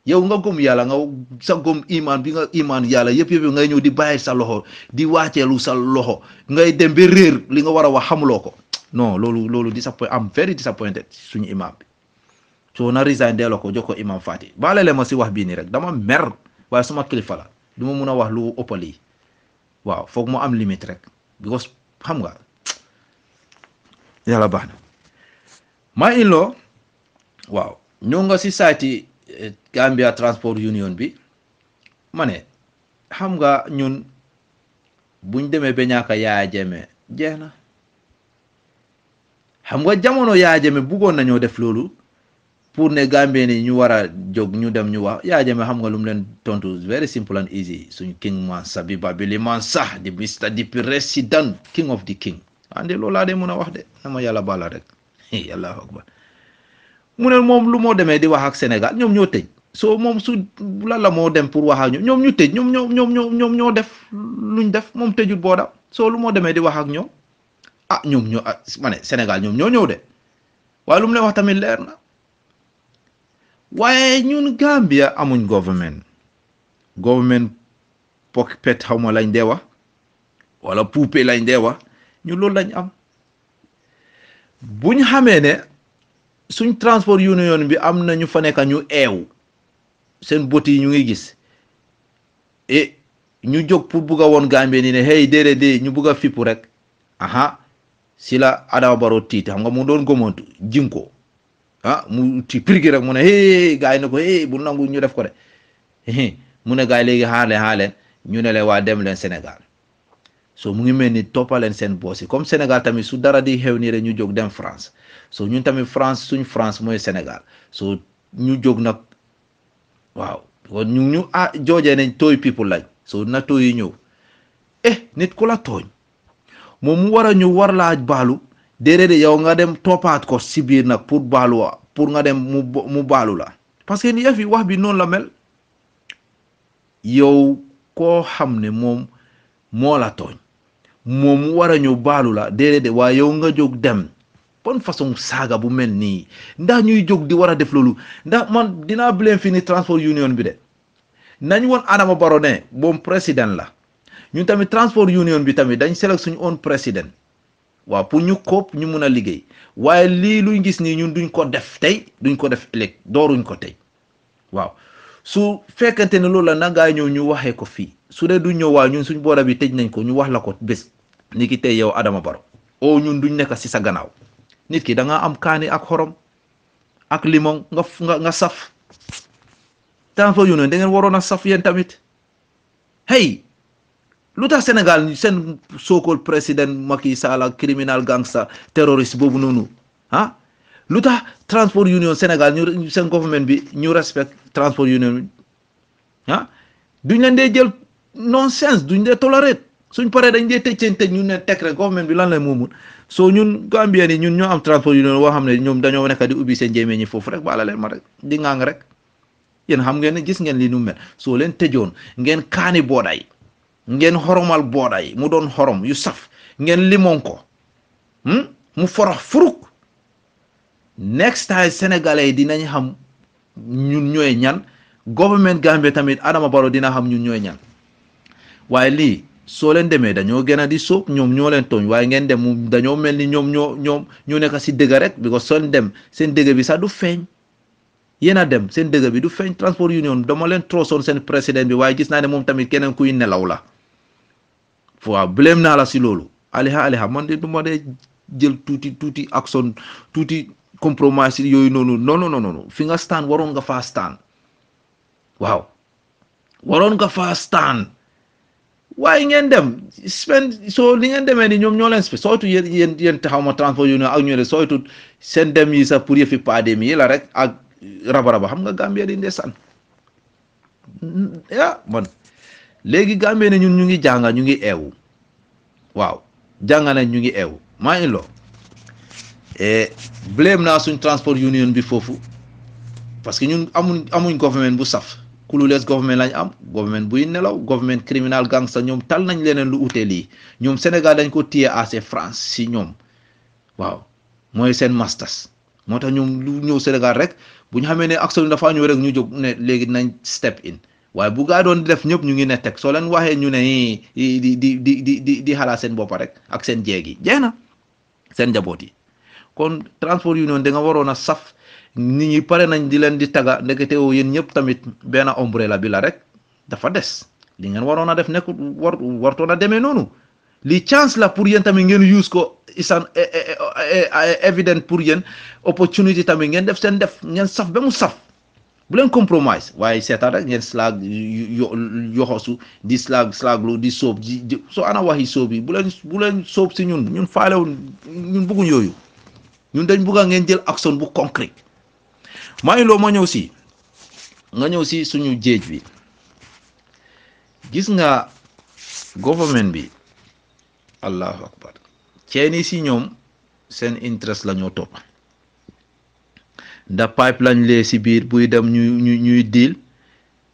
A: yow nga gëm yàlla nga sa gëm iman bi nga iman yàlla yëpp ngay ñëw di bàyyi sa loxo di wàcceelu sa loxo ngay dem ba réer li nga war a wax xamuloo ko non loolu am very disappointed suñu imam bi soo na resign delloo ko jox ko imam Fati baale le ma si wax bii nii rek dama mer waaye suma kilifa la du ma mun a wax lu ëppal yi waaw foog mu am limite rek because xam nga yàlla baax na maa in loo waaw ñëw nga si saati Gambia Transport Union bi ma ne xam nga ñun buñ demee ba ñaaka Yaya Jammeh jeex na xam nga jamono Yaya Jammeh buggoon nañoo def loolu pour ne Gambien ni ñu war a jóg ñu dem ñu wax Yaya Jammeh xam nga lu mu leen tontu very simple and easy suñ King Mansa bi Babili Mansa di Mr di President king of the king ande loolu laa de mën a wax de na ma yàlla bala rek yàlla akbar mu ne moom lu moo demee di wax ak Sénégal ñoom ñoo tëj soo moom su lan la moo dem pour wax ak ñoom ñu tëj ñoom ñoo def luñ def moom tëjul booda soo lu moo demee di wax ak ñoom ñoom ñoo ma ne Sénégal ñoom ñoo ñëw de waaye lu mu leen wax tamit leer na waaye ñun Gambia amuñ government pet xawma lañ dee wax wala poupée lañ dee wax ñu loolu lañ am buñ xamee ne suñ transport union bi am na ñu fa nekk ñu eew seen bët yi ñu ngi gis et ñu jóg pour bugg a woon Gambie ni ne hey déedéet ñu bugg a fippu rek aha si la Adama Barrow tiit xam nga mu doon gomantu jinko mu ti prigi rek mu ne hey gars yi ne ko hey bu nangu ñu def ko de mu ne gars yi léegi xaar leen ñu ne leen waa dem leen Sénégal so mu ngi mel ni toppaleen seen boss yi comme Sénégal tamit su dara di xew nii rek ñu jóg dem France so ñun tamit suñ France mooy Sénégal so ñu jóg nag waaw kon ñu joojee nañ tooy people lañ so na tooy yi ñëw nit ku la tooñ moom mu war a ñëw war laa baalu déedéet yow nga dem toppaat ko si biir nag pour nga dem mu baalu la parce que ni yëf yi wax bi noonu la mel yow koo xam ne moom moo la tooñ moom mu war a ñëw baalu la déedéet waaye yow nga jóg dem bonne façon saaga bu mel nii ndax ñuy jóg di war a def loolu ndax man dinaa blame fii ni transport union bi de nañ woon Adama Barrow ne moom président la ñun tamit transport union bi tamit dañ select suñu own président waaw pour ñu koop ñu mun a liggéey waaye lii luñ gis nii ñun duñ ko def tey duñ ko def ëllëg dooruñ ko tey waaw su fekkente ne loolu la nangaay ñëw ñu waxee ko fii su dee du ñëw waa ñun suñ booda bi tëj nañ ko ñu wax la ko bés ni ki tey yow Adama Barrow ñun duñ nekk si sa gannaaw nit ki da nga am kaani ak xorom ak limon nga saf transport union da ngeen waroon a saf yéen tamit hey lu tax Sénégal seen so-called président Macky Sall criminal gangster terroriste boobu noonu lu tax transport union Sénégal ñu seen government bi ñu respect transport union bi duñ leen dee jël nonsense duñ dee tolerate suñ paree dañ dee tëj ñu ne teg rek government bi lan lay moomul soo ñun Gambien yi ñun ñoo am transport union woo xam ne ñoom dañoo nekk di ubbi seen jéemee ñi foofu rek baala leen ma rek di ngang rek yéen xam ngeen ne gis ngeen li nu mel soo leen tëjoon ngeen kaani booday ngeen xoromal booday mu doon xorom yu saf ngeen limon ko mu forox furuk next time sénégalais yi dinañ xam ñun ñooy ñan government Gambie tamit Adama Barrow dina xam ñun ñooy ñan waaye lii soo leen demee dañoo gën a di sóob ñoom ñoo leen tooñ waaye ngeen dem dañoo mel ni ñoom ñoo nekk si dëgg rek because soo dem seen dëgg bi sax du feeñ yéen a dem seen dëgg bi du feeñ transport union dama leen trosoon seen président bi waaye gis naa ne moom tamit keneen kuy nelaw la waaw blame naa la si loolu aliha man de du ma dee jël tuuti action tuuti compromise yooyu noonu non fi nga stand waroon nga faa stand waaw waroon nga faa stand waaye ngeen dem soo li ngeen demee ni ñoom ñoo leen sooytu yéen taxaw ma transport union ak ñu ne sooytu seen dem yi sax pour yëfi paadem yi la rek ak raba xam nga Gambie di ndeysaan man léegi Gambie ne ñun ñu ngi jànga ñu ngi eewu waaw jànga nañ ñu ngi eewu maa ngi loo blame naa suñ transport union bi foofu parce que ñun amuñ government bu saf clueless government lañ am government buy nelaw government criminal gangster ñoom tal nañ leneen lu utee lii ñoom Sénégal dañ ko téye assez France si ñoom waaw mooy seen masters moo tax ñoom lu ñëw Sénégal rek bu ñu xamee ne action dafa ñëw rek ñu jóg ne léegi nañ step in waaye bu gaa doon def ñëpp ñu ngi ne teg soo leen waxee ñu ne di xalaat seen boppa rek ak seen jeeg yi jeex na seen njaboot yi kon transport union da nga waroon a saf nit ñi pare nañ di leen di taga ndekete woo yéen ñëpp tamit benn ombrella bi la rek dafa des li ngeen waroon a def nekk wartoon a demee noonu li chance la pour yéen tamit ngeen use ko isan evident pour yéen opportunity tamit ngeen def seen def ngeen saf ba mu saf bu leen compromise waaye seetaan rek ngeen slag yoxosu di slaglu di sóob soo ana waxi sóob yi bu leen sóob si ñun faalewu ñun bëgguñ yooyu ñun dañ bëgga ngeen jël action bu concret maa ngi loo ma ñëw si nga ñëw si suñu jéej bi gis nga government bi allahu akbar ceeni si ñoom seen interest la ñoo topp ndax pipeline lee si biir buy dem ñuy deal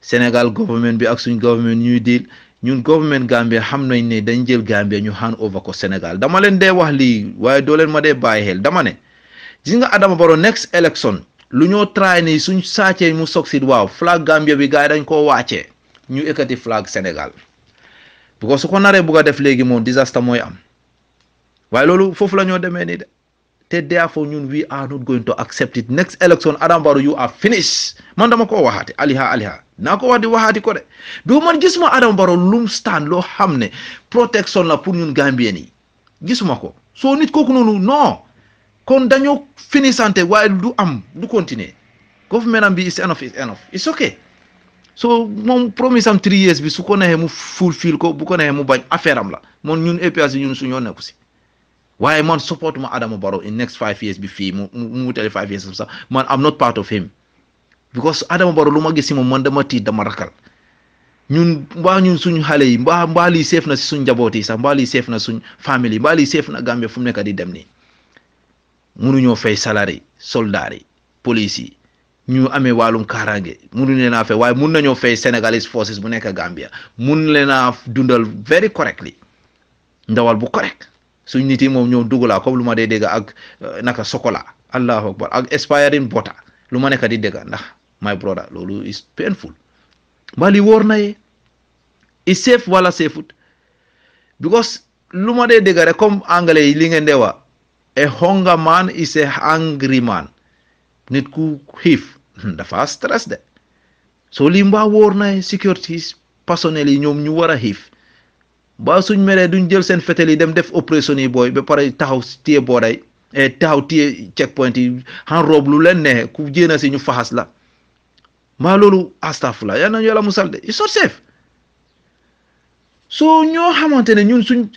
A: Sénégal government bi ak suñ government ñuy deal ñun government Gambia xam nañ ne dañ jël Gambia ñu hand over ko Sénégal dama leen dee wax lii waaye doo leen ma dee bàyyi xel dama ne gis nga Adama Barrow next election lu ñoo try ni suñ saacee mu succeed waaw flag Gambia bi gars yi dañ koo wàccee ñu ekkati flag Sénégal because su ko naree bugg a def léegi moom disaster mooy am waaye loolu foofu la ñoo demee ni de te therefore ñun we are not going to accept it next election Adama Barrow you are finished man dama koo waxaati aliha naa ko wax di waxaati ko de bi man gisuma Adama Barrow lum stand loo xam ne protection la pour ñun Gambien yi gisuma ko soo nit kooku noonu non kon dañoo finissante waaye du am du continuer government am bi is enough it's okay so moom promise am 3 years bi su ko neexee mu fulfill ko bu ko neexee mu bañ affaire am la moom ñun APRC ñun suñoo nekku si waaye man support ma Adama Barrow in next 5 years bi fii mu wutale 5 years sax man I'm not part of him because Adama Barrow lu ma gis si moom man dama tiit dama rakal ñun ñun suñu xale yi mbaa lii seef na si suñ njaboot yi sax mbaa lii seef na suñ famille yi mbaa lii seef na Gambia fu mu nekk di dem nii mënuñoo fay salari soldat yi police yi ñu amee wàllum kaaraange mënuñ leen a fay waaye mun nañoo fay Senegalese forces bu nekk Gambia mun leen a dundal very correctly ndawal bu correct suñ nit yi moom ñoo dugalaa comme lu ma dee dégg ak naka sokola allahu akbar ak expiring bota lu ma nekk di dégg ndax my brother loolu is painful mbali wóor na ye is safe wala safeut because lu ma dee dégg rek comme anglais yi li ngeen dee wax a hunger man is a hungry man nit ku xiif dafa stress de so lii mbaa wóor na security personnel yi ñoom ñu war a xiif ba suñ meree duñ jël seen fetel yi dem def opération yi booy ba pare taxaw téye booday taxaw téye checkpoint yi xan roob lu leen neexe ku jéena si ñu faxas la maa loolu astafurlah yal nañu yàlla musal de it's not safe so ñoo xamante ne ñun suñ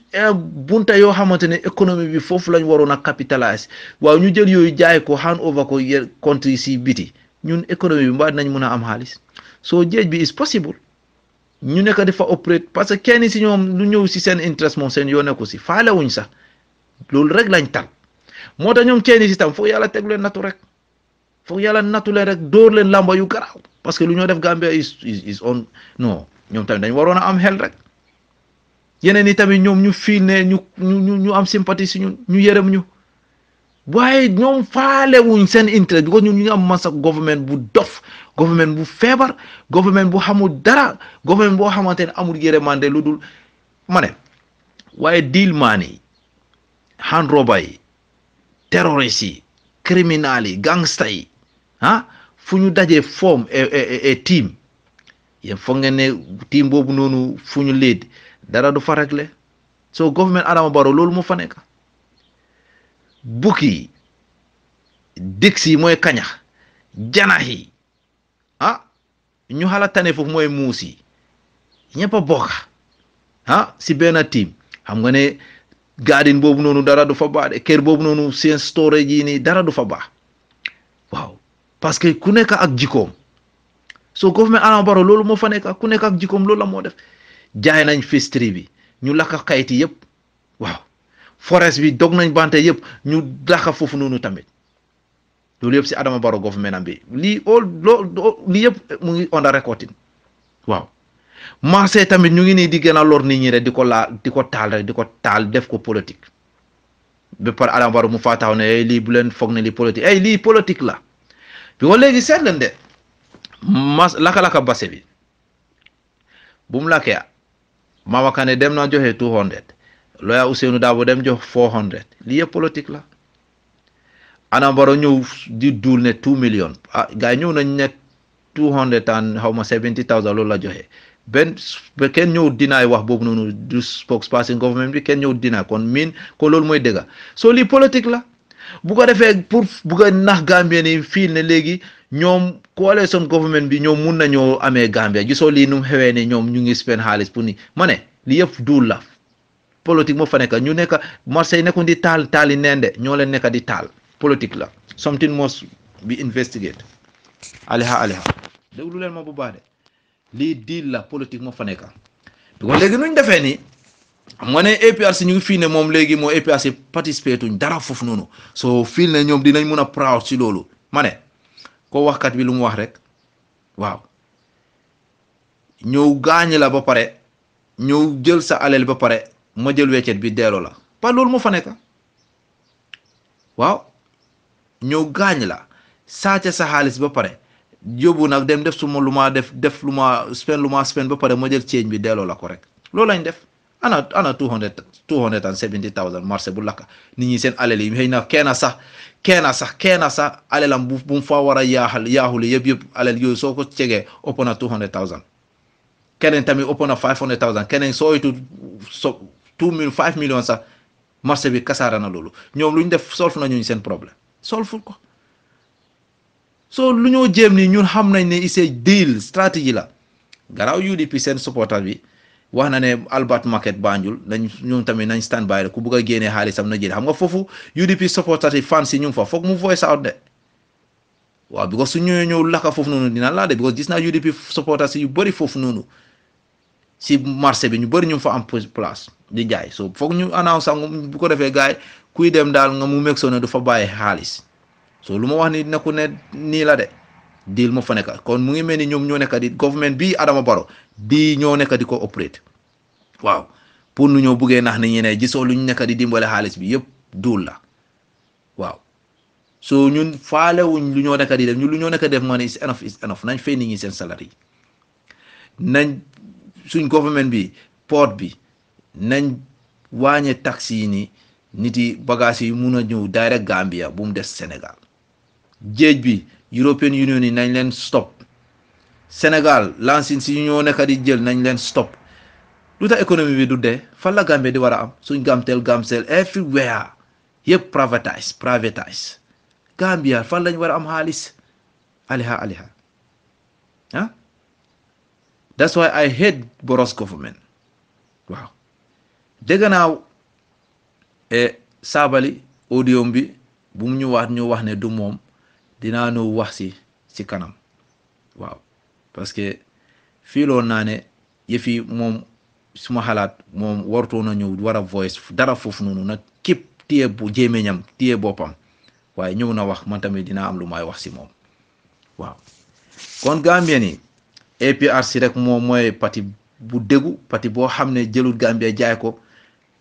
A: bunta yoo xamante ne économie bi foofu lañ waroon a capitaliser waaw ñu jël yooyu jaay ko hand over ko country si biti ñun économie bi mbaa nañ mën a am xaalis so jéej bi is possible ñu nekk di fa operate parce que kenn si ñoom lu ñëw si seen interest moom seen yoo nekku si faale wuñ sax loolu rek lañ tal moo tax ñoom kenn si tam foog yàlla teg leen nattu rek foog yàlla nattu leen rek dóor leen lamba yu garaaw parce que lu ñoo def Gambia is on non ñoom tamit dañ waroon a am xel rek yeneen yi tamit ñoom ñu fiil ne ñu am sympathie si ñun ñu yërëm ñu waaye ñoom faale wuñ seen interest because ñun ñu ngi am masa government bu dof government bu feebar government bu xamul dara government boo xamante ne amul yërmande lu dul ma ne waaye deal maan yi hand robber yi terroriste yi criminal yi gangster yi fu ñu dajee form e team yéen foog ngeen ne team boobu noonu fu ñu lead dara du fa réglé so government Adama Barrow loolu moo fa nekk bukki dix yi mooy kañax janax yi ñu xala tane foofu mooy muus yi ñëpp a bokk si benn team xam nga ne garden boobu noonu dara du fa baax de kër boobu noonu seen storage yi nii dara du fa baax waaw parce que ku nekk ak jikkoom so government Adama Barrow loolu moo fa nekk ku nekk ak jikkoom loolu la moo def jaay nañ fistri bi ñu lakka kayit yi yëpp waaw forest bi dog nañ bante yëpp ñu lakka foofu noonu tamit loolu yëpp si Adama Barrow government am bi lii lii yëpp mu ngi under recording waaw marché tamit ñu ngi nii di gën a lor nit ñi rek di ko taal def ko politique ba pare Adama Barrow mu faataw ne lii bu leen foog ne lii politique lii politique la bi ko léegi seet leen de laka base bi bu mu lakkee Mama Kane dem na joxe 200 lawyer Ousainou Darboe dem jox 400 lii yëpp politique la Adama Barrow ñëw di duul ne 2 millions gars yi ñëw nañ ne 200 and xaw ma 70,000 loolu la joxe ba kenn ñëw dinaay wax boobu noonu du spokesperson government bi kenn ñëw dinaay kon loolu mooy dëgga so lii politique la bu ko defee pour bugg a nax Gambien yi fii ne léegi ñoom coalition government bi ñoom mun nañoo amee Gambia gisoo lii nu mu xewee ne ñoom ñu ngi spend xaalis pour ni ma ne lii yëpp duul la politique moo fa nekk ñu nekk marché yi nekkuñ di taali neen de ñoo leen nekk di taal politique la something must be investigate aliha déglu leen ma bu baax de lii diil la politique moo fa nekk kon léegi nuñ defee nii xam nga ne APRC ñu ngi fii ne moom léegi moo APRC participé tuñ dara foofu noonu so fii ne ñoom dinañ mun a proud si loolu ma ne ko waxkat bi lu mu wax rek waaw ñëw gaañ la ba pare ñëw jël sa alal ba pare ma jël weccet bi delloo la pas loolu moo fa nekk waaw ñëw gaañ la sàcc sa xaalis ba pare yóbbu nag dem def suma lu ma def lu ma spend ba pare ma jël change bi delloo la ko rek loolu lañ def ana 270,000 marché bu lakka nit ñi seen alal yi xëy na kenn sax alalam bu mu fa war a yaaxule yëpp alal yooyu soo ko cegee ëpp na 200,000 keneen tamit ëpp na 500,000 keneen soo itu 5 millions sax marché bi kasaara na loolu ñoom lu ñu def solve nañu seen problème solve ko so lu ñoo jéem ni ñun xam nañ ne it's a deal stratégie la gannaaw UDP seen supporter bi wax na ne Albert Market Banjul nañ ñoom tamit nañ stand by rek ku bëgg a génnee xaalisam na jël xam nga foofu UDP supporter yi fans yi ñu ngi fa foog mu voice out de waaw because su ñëw laka foofu noonu dina laa de because gis naa UDP supporters yu bëri foofu noonu si marché bi ñu bëri ñu fa am place di jaay so foog ñu announce sax bu ko defee gars yi kuy dem daal nga mu meg soo ne du fa bàyyi xaalis so lu ma wax ni nekku ne nii la de deal moo fa nekk kon mu ngi mel ni ñoom ñoo nekk di government bi Adama Barrow di ñoo nekk di ko operate waaw pour nu ñoo buggee nax ni ñeneen gisoo lu ñu nekk di dimbale xaalis bi yëpp duul la waaw so ñun faalewuñ lu ñoo nekk di def ñun lu ñoo nekk def moo ne is enough nañ fay nit ñi seen salary nañ suñ government bi port bi nañ wàññe taxes yi ni nit yi bagages yi mun a ñëw direct Gambia bu mu des Sénégal géej bi European Union yi nañ leen stop Sénégal lancine si ñoo nekk di jël nañ leen stop lu tax économie bi du dee fan la Gambia di war a am suñ gamteel everywhere yëpp privatise Gambia fan lañ war a am xaalis aliha ah that's why I hate Barrow's government waaw dégg naa Sabally audio bi bu mu ñu wax ne du moom dinaa ñëw wax si kanam waaw parce que fiiloon naa ne yëfi moom suma xalaat moom wartoon na ñëw war a voice dara foofu noonu nag képp téye bu jéeméñam téye boppam waaye ñëw na wax man tamit dinaa am lu may wax si moom waaw kon Gambien yi APRC rek moom mooy parti bu déggu parti boo xam ne jëlut Gambia jaay ko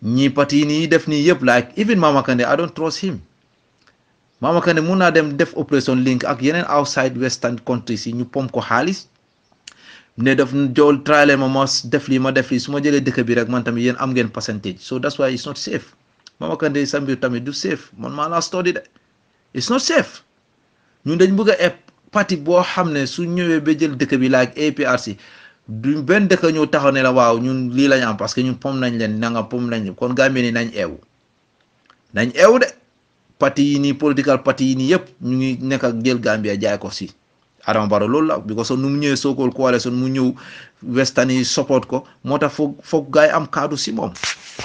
A: ñi parti nii def nii yëpp like even Mama Kandeh I don't trust him Mama Kandeh mun naa dem def operation link ak yeneen outside western countries yi ñu pom ko xaalis ne def jool trailer ma def lii su ma jëlee dëkk bi rek man tamit yéen am ngeen percentage so that's why it's not safe Mama Kandeh sa mbir tamit du safe man maa laa study de it's not safe ñun dañ bëgg a parti boo xam ne su ñëwee ba jël dëkk bi like APRC du benn dëkk ñëw taxaw ne la waaw ñun lii lañ am parce que ñun pom nañ leen nanga pom nañ leen kon Gambie ni nañ eewu de parti yi nii political parti yi nii yëpp ñu ngi nekk ak jël Gambia jaay ko si Adama Barrow loolu la because nu mu ñëwee so-called coalition mu ñëw western yi support ko moo tax foog gars yi am kaddu si moom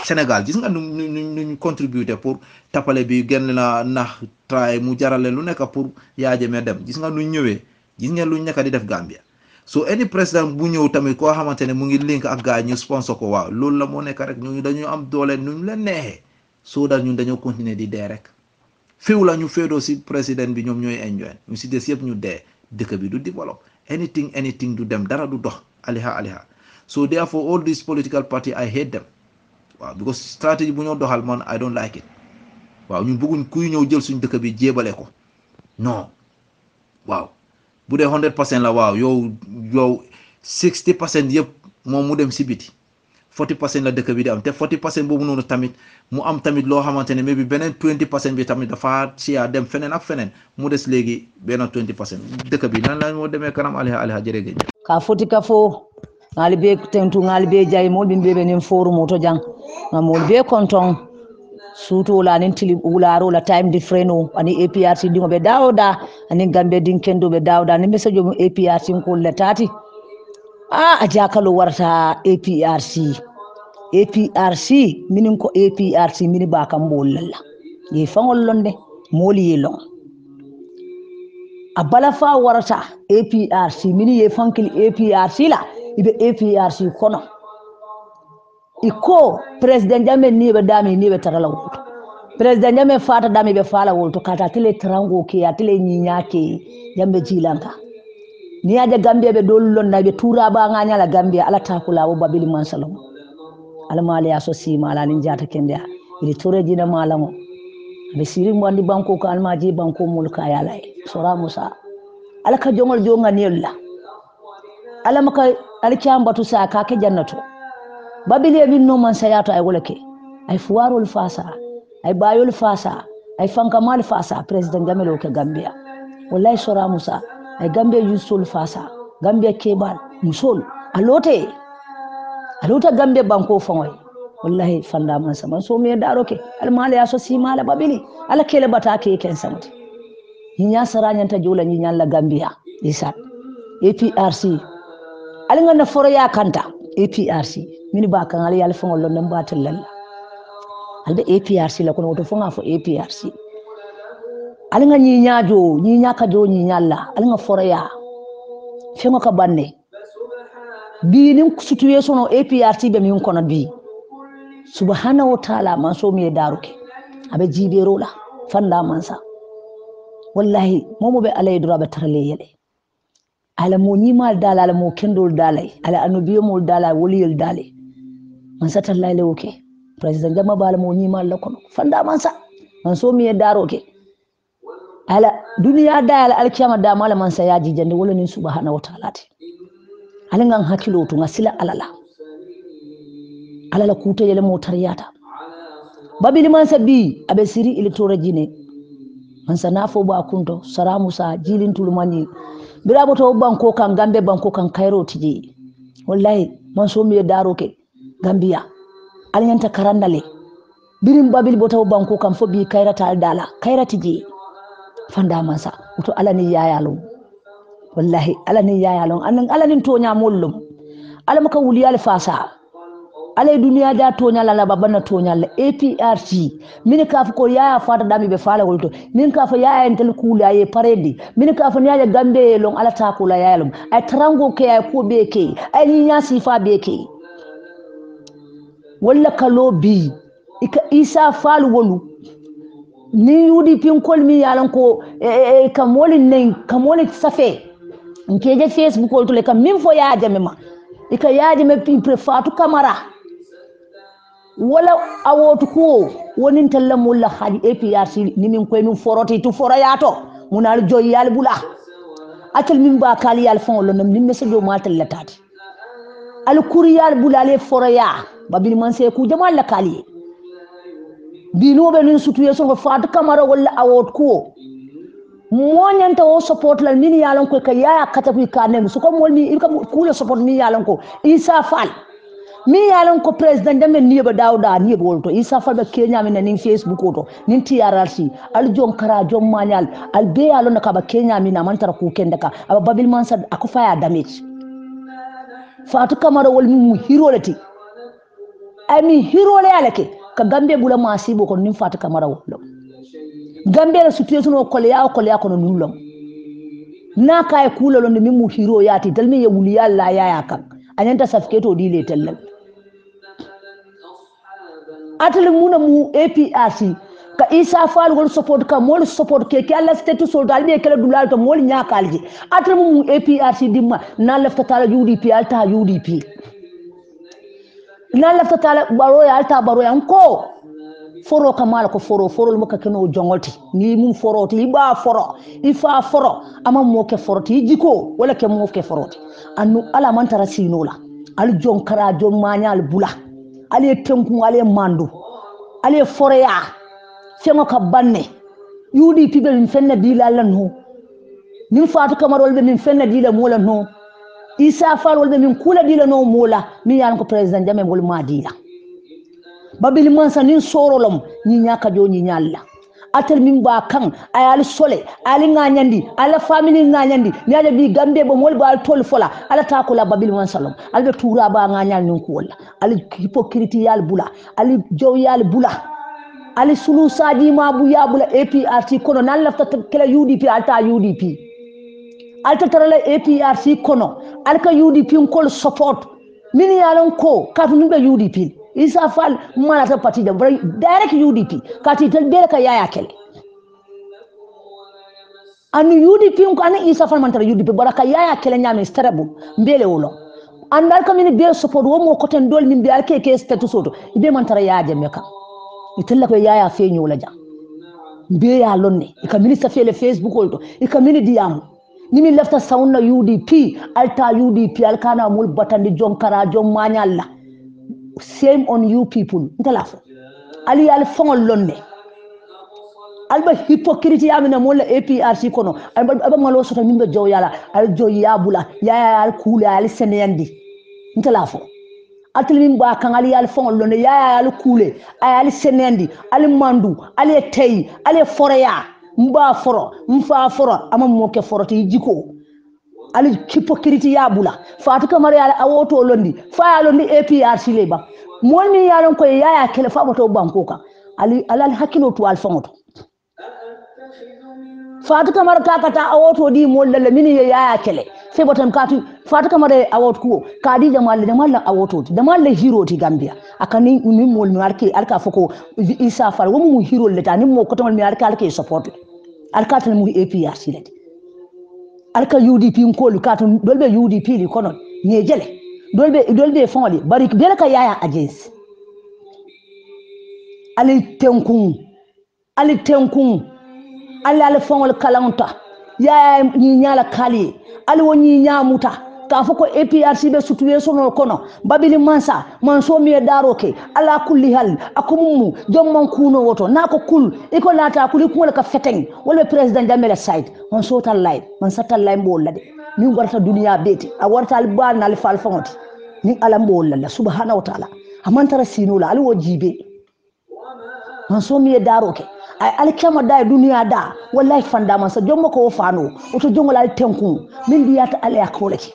A: Sénégal gis nga nu contribuer pour tapale bi gën la nax try mu jarale lu nekk pour yaa jëmee dem gis nga nu ñëwee gis ngeen lu nekk di def Gambia so any président bu ñëw tamit koo xamante ne mu ngi link ak gars ñu sponsor ko waaw loolu la moo nekk rek ñooñu dañoo am doole nu ñu leen neexee soo dal ñun dañoo continuer di dee rek fiw la ñu féedoo si président bi ñoom ñooy enjoy ñu si des yëpp ñu dee dëkk bi du develop anything du dem dara du dox aliha so therefore all these political party I hate them waaw because strategy bu ñoo doxal man I don't like it waaw ñun bëgguñ kuy ñëw jël suñ dëkk bi jébale ko non waaw bu dee 100% la waaw yow 60% yëpp moom mu dem si biti 40% la dëkk bi di am te 40% boobu noonu tamit mu am tamit loo xamante ne mais bi beneen 20% bi tamit dafa siyaa dem feneen ak feneen mu des léegi benn 20% dëkk bi nan la moo demee kanam aliha jërëjëf
B: ka foti ka fo ngali be tentu ngali be jay mol bin bebe nin forum to jang ngamol be konton suto la nin tili ularo la time different o ani APRC dingo be dawda ani gambe din kendo be dawda ni message mo APRC ko letati aja kalo warta APRC minin ko APRC mini ba kam bollalla ye fangol londe moli ye long abala fa warta APRC mini ye fankil APRC la ibe APRC kono iko president Jammeh ni be dami ni be tarala wuto president Jammeh fata dami be fala wuto kata tele trango ke atele nyinya ke Jammeh jilanka ni aja Gambia be dolon na be tura ba nganya la Gambia ala takula wo babili mansalom ala mali asosi mala lin jata kende ili tore jina malamo be siri mo andi banko ko almaji banko mulka yalay sora musa ala ka jongol jonga nella ala maka alkiyam batu sa ka ke jannatu babili min no man sayato ay wolake ay fuwarol fasa ay bayol fasa ay fankamal fasa president gamelo ke gambia wallahi sora musa ay gambia yusul fasa gambia kebal musol alote gambia banko fongoy wallahi fanda man sama so me daro ke al mala ya so si mala babili ala kele bata ke ken samati nya saranya ta jola nya la gambia isat APRC alinga na foro ya kanta APRC mini ba kan ali yalla fongol lon batal lalla albe APRC la kono to fonga fo APRC alinga nyi nyaajo nyi nyaka jo nyi nyalla alinga foro ya fengo ka banne bi nin situation o APRC be min kono bi subhanahu wa ta'ala man so mi daruke abe jibero la fanda mansa wallahi momo be alay dura be tarale yele ala mo nyimal dala ala mo kendol dalay ala anubiyo mo dala woliyel dale man sata layle oke president jama bala mo nyimal la kono fanda mansa man so mi daroke ala duniya dala alkiyama da mala man sa yaji jande wala ni subhanahu wa ta'ala ala ngan hakilo to ngasila alala kuta yele mo tariyata babili man sabi abe siri electoral jine man sanafo ba kunto saramu sa jilin tulumani birabo to banko kan gambe banko kan kairo tiji wallahi man so mi daro ke gambia alnyanta karandale birim babil boto banko kan fo bi kairata dala kairati ji fanda mansa to alani yayalo wallahi alani yayalo anan alanin tonya mollum alamaka wuliyal fasa alay duniya da tonya la babana tonya la APRC min ka ko yaya fata dami be fala wolto min ka fa yaya entel kula ye paredi min ka fa nyaja gambe long ala ta kula yayalum ay tarango ke ay ko be ke ay ni nya sifa be ke walla kalo bi ika isa falu wolu ni yudi pin kol mi yalan ko kamoli nen kamoli safe nkeje Facebook ko to le kam min fo yaaje mema ika yaaje me pin prefatu kamara wala awotu ko wonin talla mulla haji APRC ni min koy min foroti tu foroyato munal joy yal bula atel min ba kali yal fon lo nam nim mesedo matal latati al kuriyal bula le foroya babil man se ku jamal la kali bino be nin situation ko fatu kamara wala awot ko moñanta o support la min yalan ko kay ya katafi kanem su ko molmi ilka kula support min yalan ko isa fal mi yalan ko president de men niba dawda ni bolto isa fal be kenya men nin Facebook to nin TRRC al jon kara jon mañal al be yalon ka ba kenya min man tar ku kendaka aba babil man sad ako faya damage fatu kamara wol mi hirolati ami hirole alake ka gambe bula masibo ko nin fatu kamara wol gambe la situation o kolya kono nulom na kay kulalo ni mu hiro yati dalmi ya wuli yalla ya kan anyanta safketo dile tellal atle muna mu APRC ka isa fal wol support ka mol support ke alla status so dalbe kala dulal to mol nyakalji atle mu APRC dimma na lafta tala UDP alta UDP na lafta tala baro ya alta baro yanko foro kamala ko foro mo ka keno jongolti ni mum foroti iba foro ifa foro ama mo ke foroti jiko wala ke mo ke foroti annu ala man tara sinola al jon kara jon manyal bula ale tenku ale mandu ale foreya fengo ka banne UDP be min fenna dila lan ho min fatu kamarol be min fenna dila mola no isa farol be min kula dila no mola mi yan ko president jame bol ma dila babili mansa nin sorolom ni nyaka jo ni nyalla atel min ba kan ayal sole ali nganyandi ala family nganyandi ni aja bi gambe bo mol ba tol fola ala ta ko la babili mansa lom albe tura ba nganyal nin ko wala ali hypocrite yal bula ali jow yal bula ali sulu saji ma bu ya bula APRC kono nan lafta kala UDP alta UDP alta tarala APRC kono alka UDP ko support min yalon ko katu numbe UDP isa fal mala ta parti da direct UDP kati tel bele ka yaya kele ani UDP ko ani isa fal man tara UDP baraka yaya kele nyame starabu mbele wolo andal ka min be support wo mo ko ten dol min be alke ke status oto be man tara yaaje meka itella ko yaya fe nyola ja be ya lonne e ka ministre fele Facebook olto e ka mini diam ni mi lefta sauna UDP alta UDP alkana mul batandi jonkara jom manyalla same on you people ntala fo ali al fongol lonne alba hypocrite amina molla APRC kono alba malo soto mimbe jow yala al joy yabula ya al kula al seneyandi ntala fo atlim ba kan ali al fongol lonne ya al kule al seneyandi al mandu al tey al foreya mba foro mfa foro ama moke foro ti jiko ali hypocrite yabula fatu kamar ya awoto londi fa londi APRC leba mol mi yaron ko yaya kele fa moto banko ka ali alal hakilo to al fongoto fatu kamar kakata awoto di mol la mini yaya kele sai botan katu fatu kamar awot ko kadi jamal awoto da mal hero ti Gambia akani ni mol mi alka foko Isa Far wo mu hero leta ni mo ko tamal mi alka support alka tan mu APRC leti alka UDP nkolu katun dolbe UDP li kono nyejele dolbe fongoli bari bele ka yaya agents ali tenkun ali fongol kalanta ya ni nyala kali ali woni nyamuta ka foko APRC be situation no kono babili manso mi daroke ala kulli hal akummu jomman kuno woto nako kul iko lata kuli kumala ka feteng wala president Jamela side on sotal live man satal live bollade ni warta duniya beti a warta al ban al fal fongoti ni ala bollalla subhanahu wa ta'ala amantara sinula ali wojibe manso mi daroke ay alkama da duniya da wallahi fanda man sa jomma ko fano oto jongola al tenkun min biyata ala yakoleki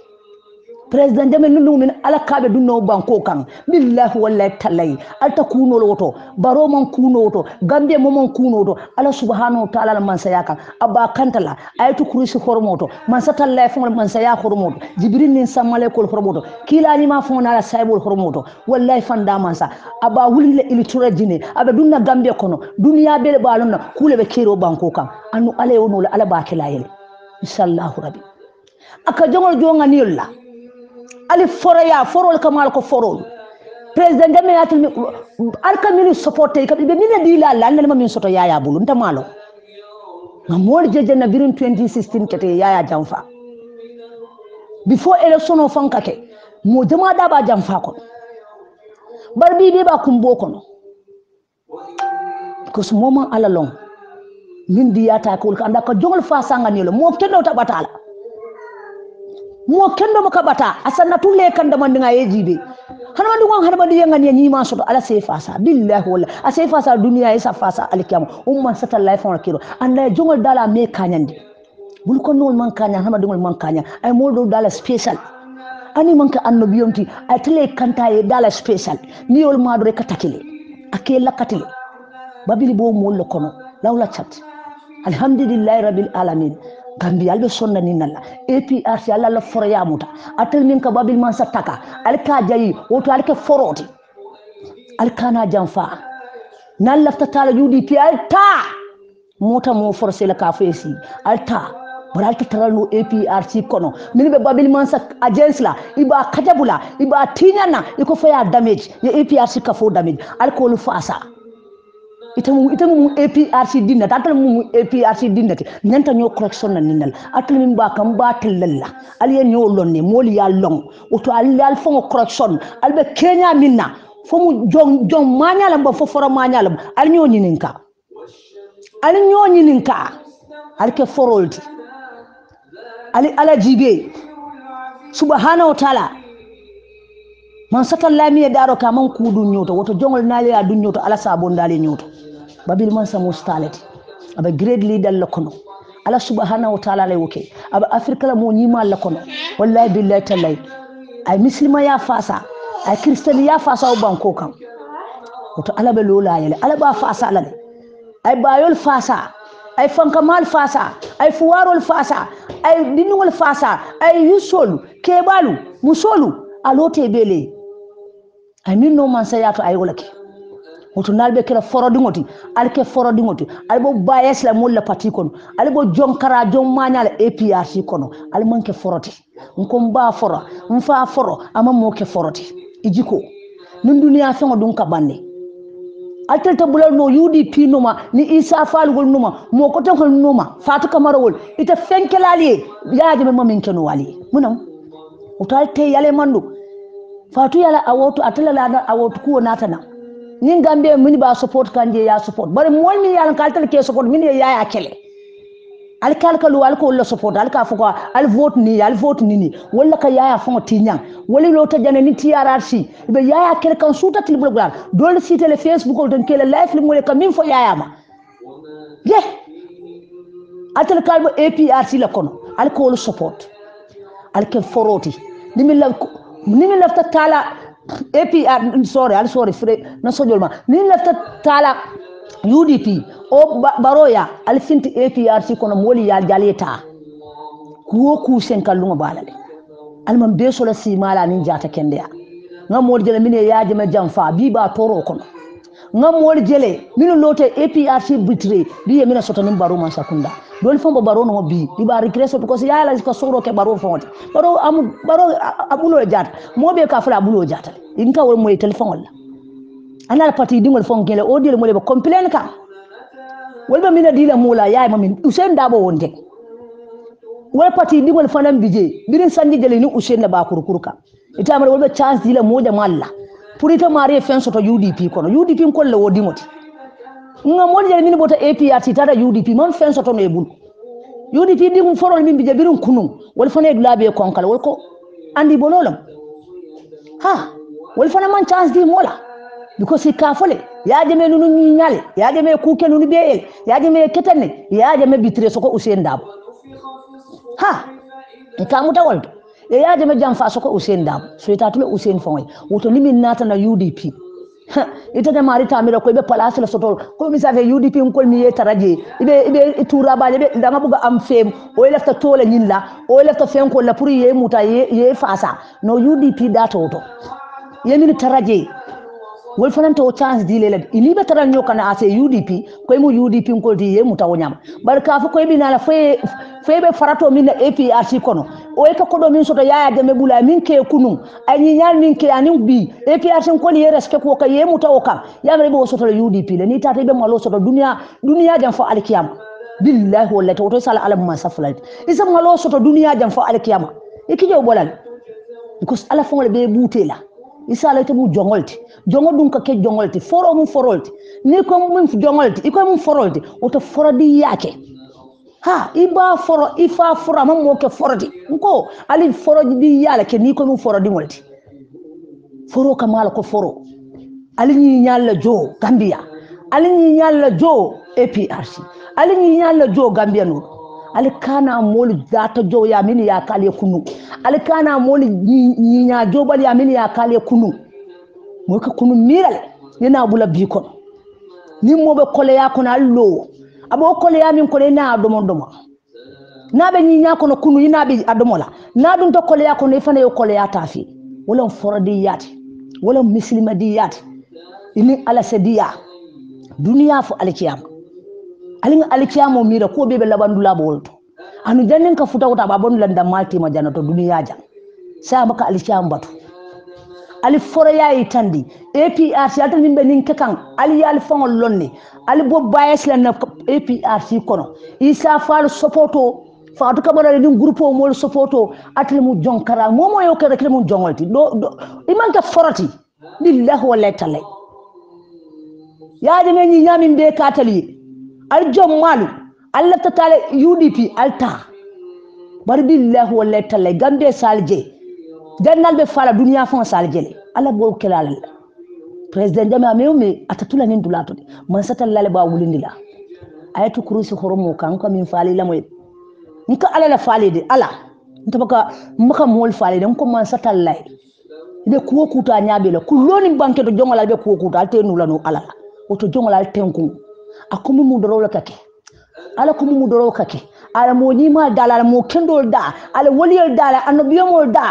B: president Jammeh nunu min ala kabe dunno banko kan billahi wallahi talay alta kuno woto baro man kuno woto Gambia momon kuno woto ala subhanahu wa ta'ala man sayaka abba kantala ayatu kurisi hormoto man satalla fon man saya hormoto jibril nin samale ko hormoto kila ni ma fon ala saibul hormoto wallahi fanda man sa abba wulile ilitura jine abba dunna Gambia kono duniya bele balonna kule be kero banko kan anu ala yono ala ba kelayel inshallah rabbi aka jongol jonga nilla ali foroya forol kamal ko forol president Jammeh yatil alka mini supporter ka be min dila la ngel ma min soto yaya bulu nta malo ngamol jeje na birin 2016 kete yaya jamfa before election of fankake mo jama da ba jamfa ko bar bi be ba kumbo kono ko so moma ala long min diyata ko anda ko jongol fa sanga ni lo mo kendo ta batala mo kendo mo kabata asanna tulle kanda mandinga yejibe hanama dungon hanama diyenga ni ma soto ala sey fasa billahi wala asey fasa duniya isa fasa alikiyam umman sata life on kiro anda jongol dala me kanyandi bul ko non man kanya hanama dungol man kanya ay moldo dala special ani man ka annobiyomti ay tele kanta ye dala special ni yol ma do rek takile akela katile babili bo mollo kono lawla chat alhamdulillahi rabbil alamin Gambia albe sonna ni nalla APRC alla la foroya muta atel min ka babil man sataka alka jayi woto alka foroti alkana jamfa nan lafta tala UDP alta mota mo forcé la ka fesi alta baralta tarano APRC kono min be babil man sak agence la iba kajabula iba tinyana iko faya damage ya APRC ka fo damage alko lu fasa itamu APRC dinna tatal mu APRC dinnati nyanta ñoo correction na ninal atal min ba kam batal lalla aliye ñoo lonne moli ya long oto al fo correction albe Kenya minna fo mu jong mañala ba fo foro mañala al ñoo ñininka al ke forolti ali ala jibe subhanahu wa ta'ala man satal lami daro ka man kudu ñoto woto jongol naale ya du ñoto ala sabon dale ñoto babil man samu stalati aba grade leader lakono ala subhanahu wa ta'ala lay woke aba afrika la mo nyima lakono wallahi billahi tallahi ay muslima ya fasa ay kristani ya fasa o banko kan woto ala be lola yele ala ba fasa ala ay bayol fasa ay fankamal fasa ay fuwarol fasa ay dinul fasa ay yusol kebalu musolu alote bele ay min no man sayato ay wolake woto nalbe kala forodingoti alke forodingoti albo bayes la molla pati kono albo jonkara jom mañala APRC kono al manke foroti nko mba foro mfa foro ama moke foroti ijiko nun duniya fengo dun ka bande altelta bulal no UDP numa ni Isa Fall gol numa mo ko tan hol numa Fatou Camara wol ita fenkelali yaaje me mamin keno wali munam utalte yale mandu Fatou yala awotu atala la awotu ko natana nin gambe mini ba support kanje ya support bare mol mi yala kaltal ke support mini ya kele al kalkalu al ko la support al ka fuko al vote ni wala ka yaya fon tinyang wala lo ta jane ni TRRC be yaya kel kan suta til bulgal dol site le Facebook don kel live li mole ka min fo yaya ma ye atel kalbo APRC la kono al ko support al ke foroti nimi lafta tala APR sorry frère na sojol ma ni lafta tala UDP o baroya alfinti APRC kono moli ya jaleta ku sen kalluma balale alman be so la simala nin jata kendeya ngam mol jele mine yaaje ma jamfa bi ba toro kono ngam mol jele mino lote APRC bitre bi mina soto nin baro man sakunda dol fombo baro no bi ba regresso because yala ko soro ke baro fonti baro abulo jata mobe ka fala abulo jata inka wol moy telephone wala ana parti dingol fon gele o dile mole be complain ka wolba mina dila mula yaay mamin Usain Dabo wonde wol parti dingol fanam bije birin sanji gele ni Usain ba kurukuruka ita mara wolba chance dila moja malla pour ita mari fen soto UDP kono UDP ko le wodi moti nga mon jere min bota APRC tata UDP man fen soto no ebul UDP dingum forol min bije birin kunum wol fane dulabe konkal wol ko andi bonolam ha wol fane man chance di mola because kafole yaaje me nunu nyale yaaje me kuke nunu beel yaaje me ketane yaaje me bitre soko Usain Dabo ha ikamuta waldo yaaje me jamfa soko Usain Dabo so itatule Usain fongoy woto limin nata na UDP ita de mari tamira ko be place la soto ko mi save UDP ko mi yetaraje ibe tura baje be danga buga am fem o lefta tole nyilla o lefta fen ko la pour ye muta ye fasa no UDP data woto yemini taraje wol fananta o chance di lele ilibe taral nyokana ase UDP koy mu UDP ko di ye muta wonyam bar ka fa koy binala febe farato min APRC kono o e ka ko do min soto yaaya de me bula min ke kunun ani nyal min ke ani bi APRC ko ni respect ko ka ye muta o kam yamre bo soto UDP le ni tata be malo soto dunia jam fa alkiyama billahi wallahi to sala alam ma saflat isa malo soto dunia jam fa alkiyama ikijo bolal because ala fongole be butela isa la tabu jongolti jongo dun ka ke jongolti foro mun forolti ni ko mun jongolti iko mun forolti oto forodi yake ha iba foro ifa fora mam mo ke forodi ko ali forodi di yala ke ni ko mun forodi molti foro kamal ko foro ali ni nyalla jo Gambia ali ni nyalla jo APRC ali ni nyalla jo Gambia no ali kana mol data jo ya mini ya kale kunu ali kana mol ni nya jo bal ya mini ya kale kunu mo ka kunu miral nina bula bi kon ni mo be kole ya kono allo abo kole ya min ko na domo na be ni nya kono kunu ina bi adomola na dun to kole ya kono ifane yo kole ya tafi wala forodi yati wala muslima di yati ini ala sadiya duniya fu alkiyam alin alkiyamo mira ko be labandula bolto anu jannen ka futa wata babon landa malti ma janato duniya jam sa maka alkiyam batu ali foro yayi tandi APRC alta nimbe nin kekan ali yal fongol lonni ali bo bayes la na APRC kono Isa Fall supporto Fatou Camara ni groupe o mol supporto atli mu jonkara momo yo kere kele mu jongolti do imanka forati billahi wallahi talay yaade men ni nyamin be katali al jom malu alla tatale UDP alta bar billahi wallahi talay gambe salje dannal be fala dunia fon salje ala bo kelal president jama mewme atatula nin dulato man satallale ba wulindila ayatu kurusi horomo kan ko min fali lamoy nka ala la fali de ala ntabaka maka mol fali de ko man satallay be kuwo kuta nyaabe la kuloni banke to jongola be kuwo kuta alte nulano ala oto jongola tenku akumu mu doro la kake ala kumu mu doro kake ala mo ni ma dala mo kendol da ala woliyol dala annabiyo mo da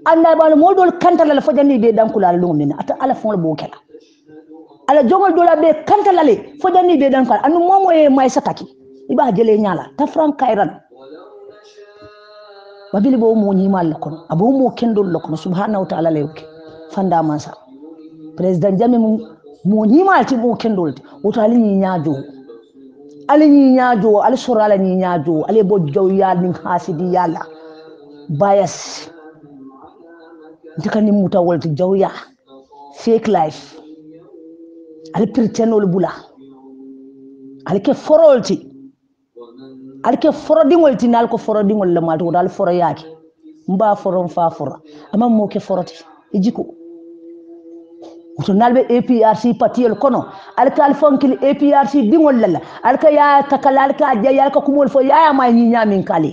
B: anda bal mo dol kantala la fojani be dankula la lumina ata ala fon bo kala ala jongol dola be kantala le fojani be dankala anu momo e may sataki iba jele nyala ta fran kairan wabili bo mo ni mal ko abo mo kendol ko subhanahu wa ta'ala lewke fanda mansa president jami mu mo ñimalti mo kendolti woto ali ñi ñaajo ali ñi ñaajo ali soro ala ñi ñaajo ali bo jaw yal nin hasidi yalla bias ndikani muta wolti jaw ya fake life ali pretendol bula ali ke forolti ali ke forodingolti nal ko forodingol le malto dal foro yaake mba foron fa foro amma mo ke foroti ejiko to nalbe APRC patiyel kono alka alfonkil APRC dingol lalla alka ya takala alka jaya alka kumol fo ya ma ni nyamin kali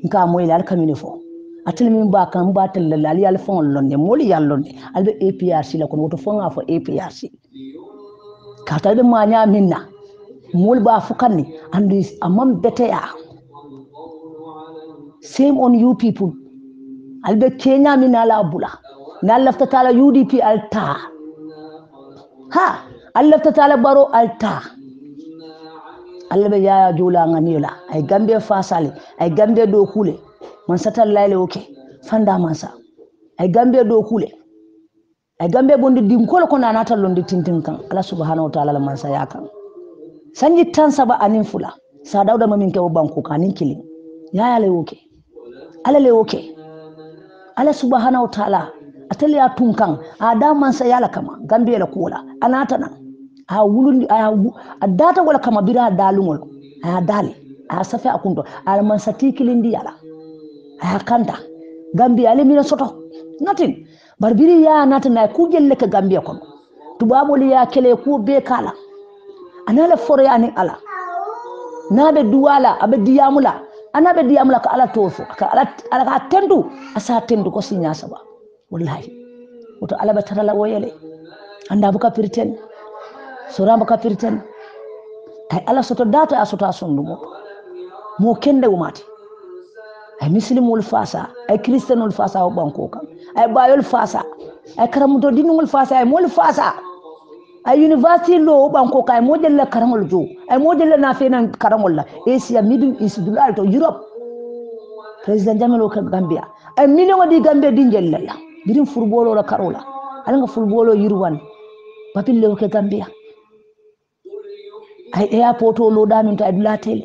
B: nka moyle alka mini fo atel min ba kan ba tel lalla ali alfon lonne moli yallonne albe APRC la kono to fonga fo APRC ka talbe ma nyaminna mol ba fukanni andi amam beteya same on you people albe Kenya min ala bula na lafta tala UDP alta ha allafta tala baro alta Allah be yaya jula nganila ay gambe fasale ay gambe do kule man satal layle oke fanda mansa ay gambe do kule ay gambe bondi dinkol ko nanata londi tintin kan Allah subhanahu wa ta'ala man sa yakan sanji tan saba anin fula sa dawda mamin ke banko kanin kilin yaya le oke ala le oke Allah subhanahu wa ta'ala atali ya tunkan ada man sa yala kama gambe la kola anata nan a wulundi a data wala kama bira dalungol a dali a safi akundo al man sa tikilindi yala a kanta gambe ale mina soto nothing barbiri ya nata na ku jelle ka gambe kono tubaboli ya kele ku be kala anala foro ya ni ala nabe duwala abe diyamula anabe diyamula ka ala tofu ka ala ka tendu asa tendu ko sinya saba wallahi woto alaba tarala woyele anda buka pirten sura buka pirten ay ala soto data asota sondu mo kende umati ay muslimul fasa ay kristianul fasa o banko kan ay bayol fasa ay karamuto dinul fasa ay mol fasa ay university lo banko kay mo jelle karamol jo ay mo jelle na fenan karamol la Asia Middle East dulal to Europe president jamelo ka Gambia ay million di Gambia di jelle la birin furbolo la karola alanga furbolo yirwan papille ke Gambia ay airport lo damin to adula tele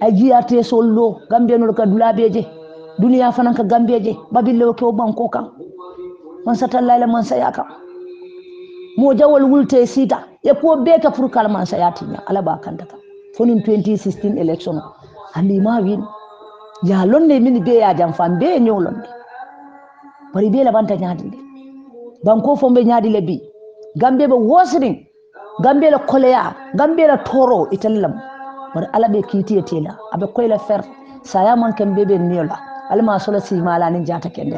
B: ay jiate sollo Gambia no ka dula beje duniya fanan ka Gambia je babille ke o banko kan man satalla la man sayaka mo jawol wulte sita e ko beka pour kalman sayatinya ala ba kanta ka fonin 2016 election andi ma win ya lonne min be ya jam fam be nyolonde bari be la banta nyaadi banko fo be nyaadi le bi Gambia be wosring Gambia la koleya Gambia la toro itelam bar ala be kiti tela abe koyla fer saya man kan bebe niola alma solo si mala ni jata kende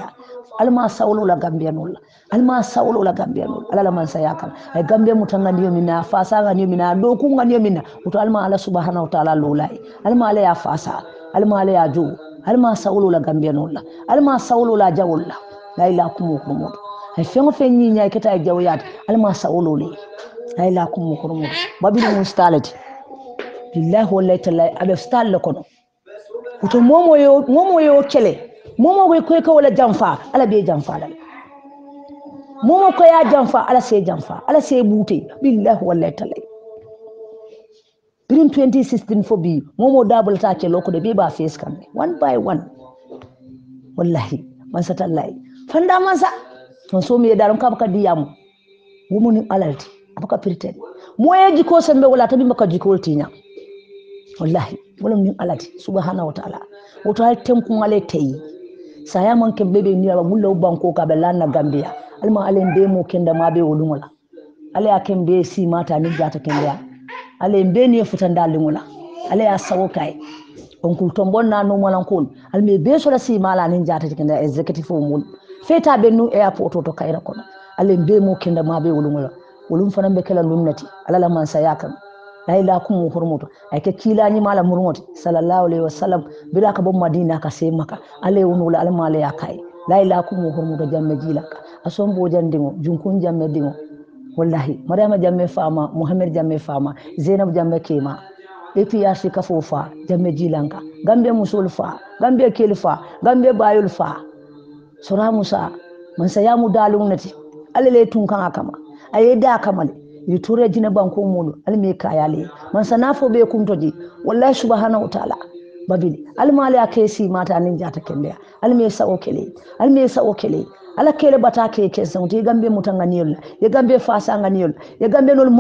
B: alma sawlo la Gambia nol alma sawlo la Gambia nol ala man saya kan ay Gambia mutanga niyo mina fasa nga niyo mina do ku nga niyo mina uto alma ala subhanahu wa ta'ala lolai alma ala ya fasa alma ala ya ju alma sawlo la Gambia nol alma sawlo la jawla la ilaha kumu ay fengo fenyi nyaay keta jawyat alma sawlo le la ilaha kumu babilu mustalati billahi wallahi taala abe stal kono uto momo yo kele momo ko wala jamfa ala be jamfa la momo ko ya jamfa ala se jamfa ala se bute billahi wallahi taala birin 2016 fo bi momo double ta ke loko de be ba face kan one by one wallahi man satallahi fanda man sa ton so mi dalam ka baka diyamu wumuni alalti abaka pirten moyeji ko sembe wala tabi maka jikol tinya wallahi wala min alati subhanahu wa ta'ala woto hay tenku ngale tayi saya man ken bebe ni aba mulla banko ka be lanna Gambia alma alen be mo kenda ma be wolumala ale aken be si mata ni jata kenda ale be ni futanda lingula ale ya sawo kai on kul tombon na no malan kon alme be so la si mala ni jata kenda executive mul feta be nu airport to kayra kono ale be mo kenda ma be wolumala wolum fanan be kala lumnati alala man sayakan la ilaha kumu hurmuto ay ke kilani mala murmoti sallallahu alaihi wasallam bila ka bom Madina ka se maka ale wonula al mala yakai la ilaha kumu hurmuto jamme jilaka asombo jandingo junkun jamme dingo wallahi Mariama jamme fama Muhammad jamme fama Zainab jamme kema APRC ka fofa jamme jilanka Gambia musul fa Gambia kelfa Gambia bayul fa sura musa man sayamu dalunati alele tun kan akama ayeda kamale ture jina banko mulu alme kayale man sanafo be kumtoji wallahi subhanahu wa ta'ala babili almali akesi mata nin jata kende alme sa okele ala kele batake kesan to gambe mutanga niyol ye gambe fasa nganiyol ye gambe nol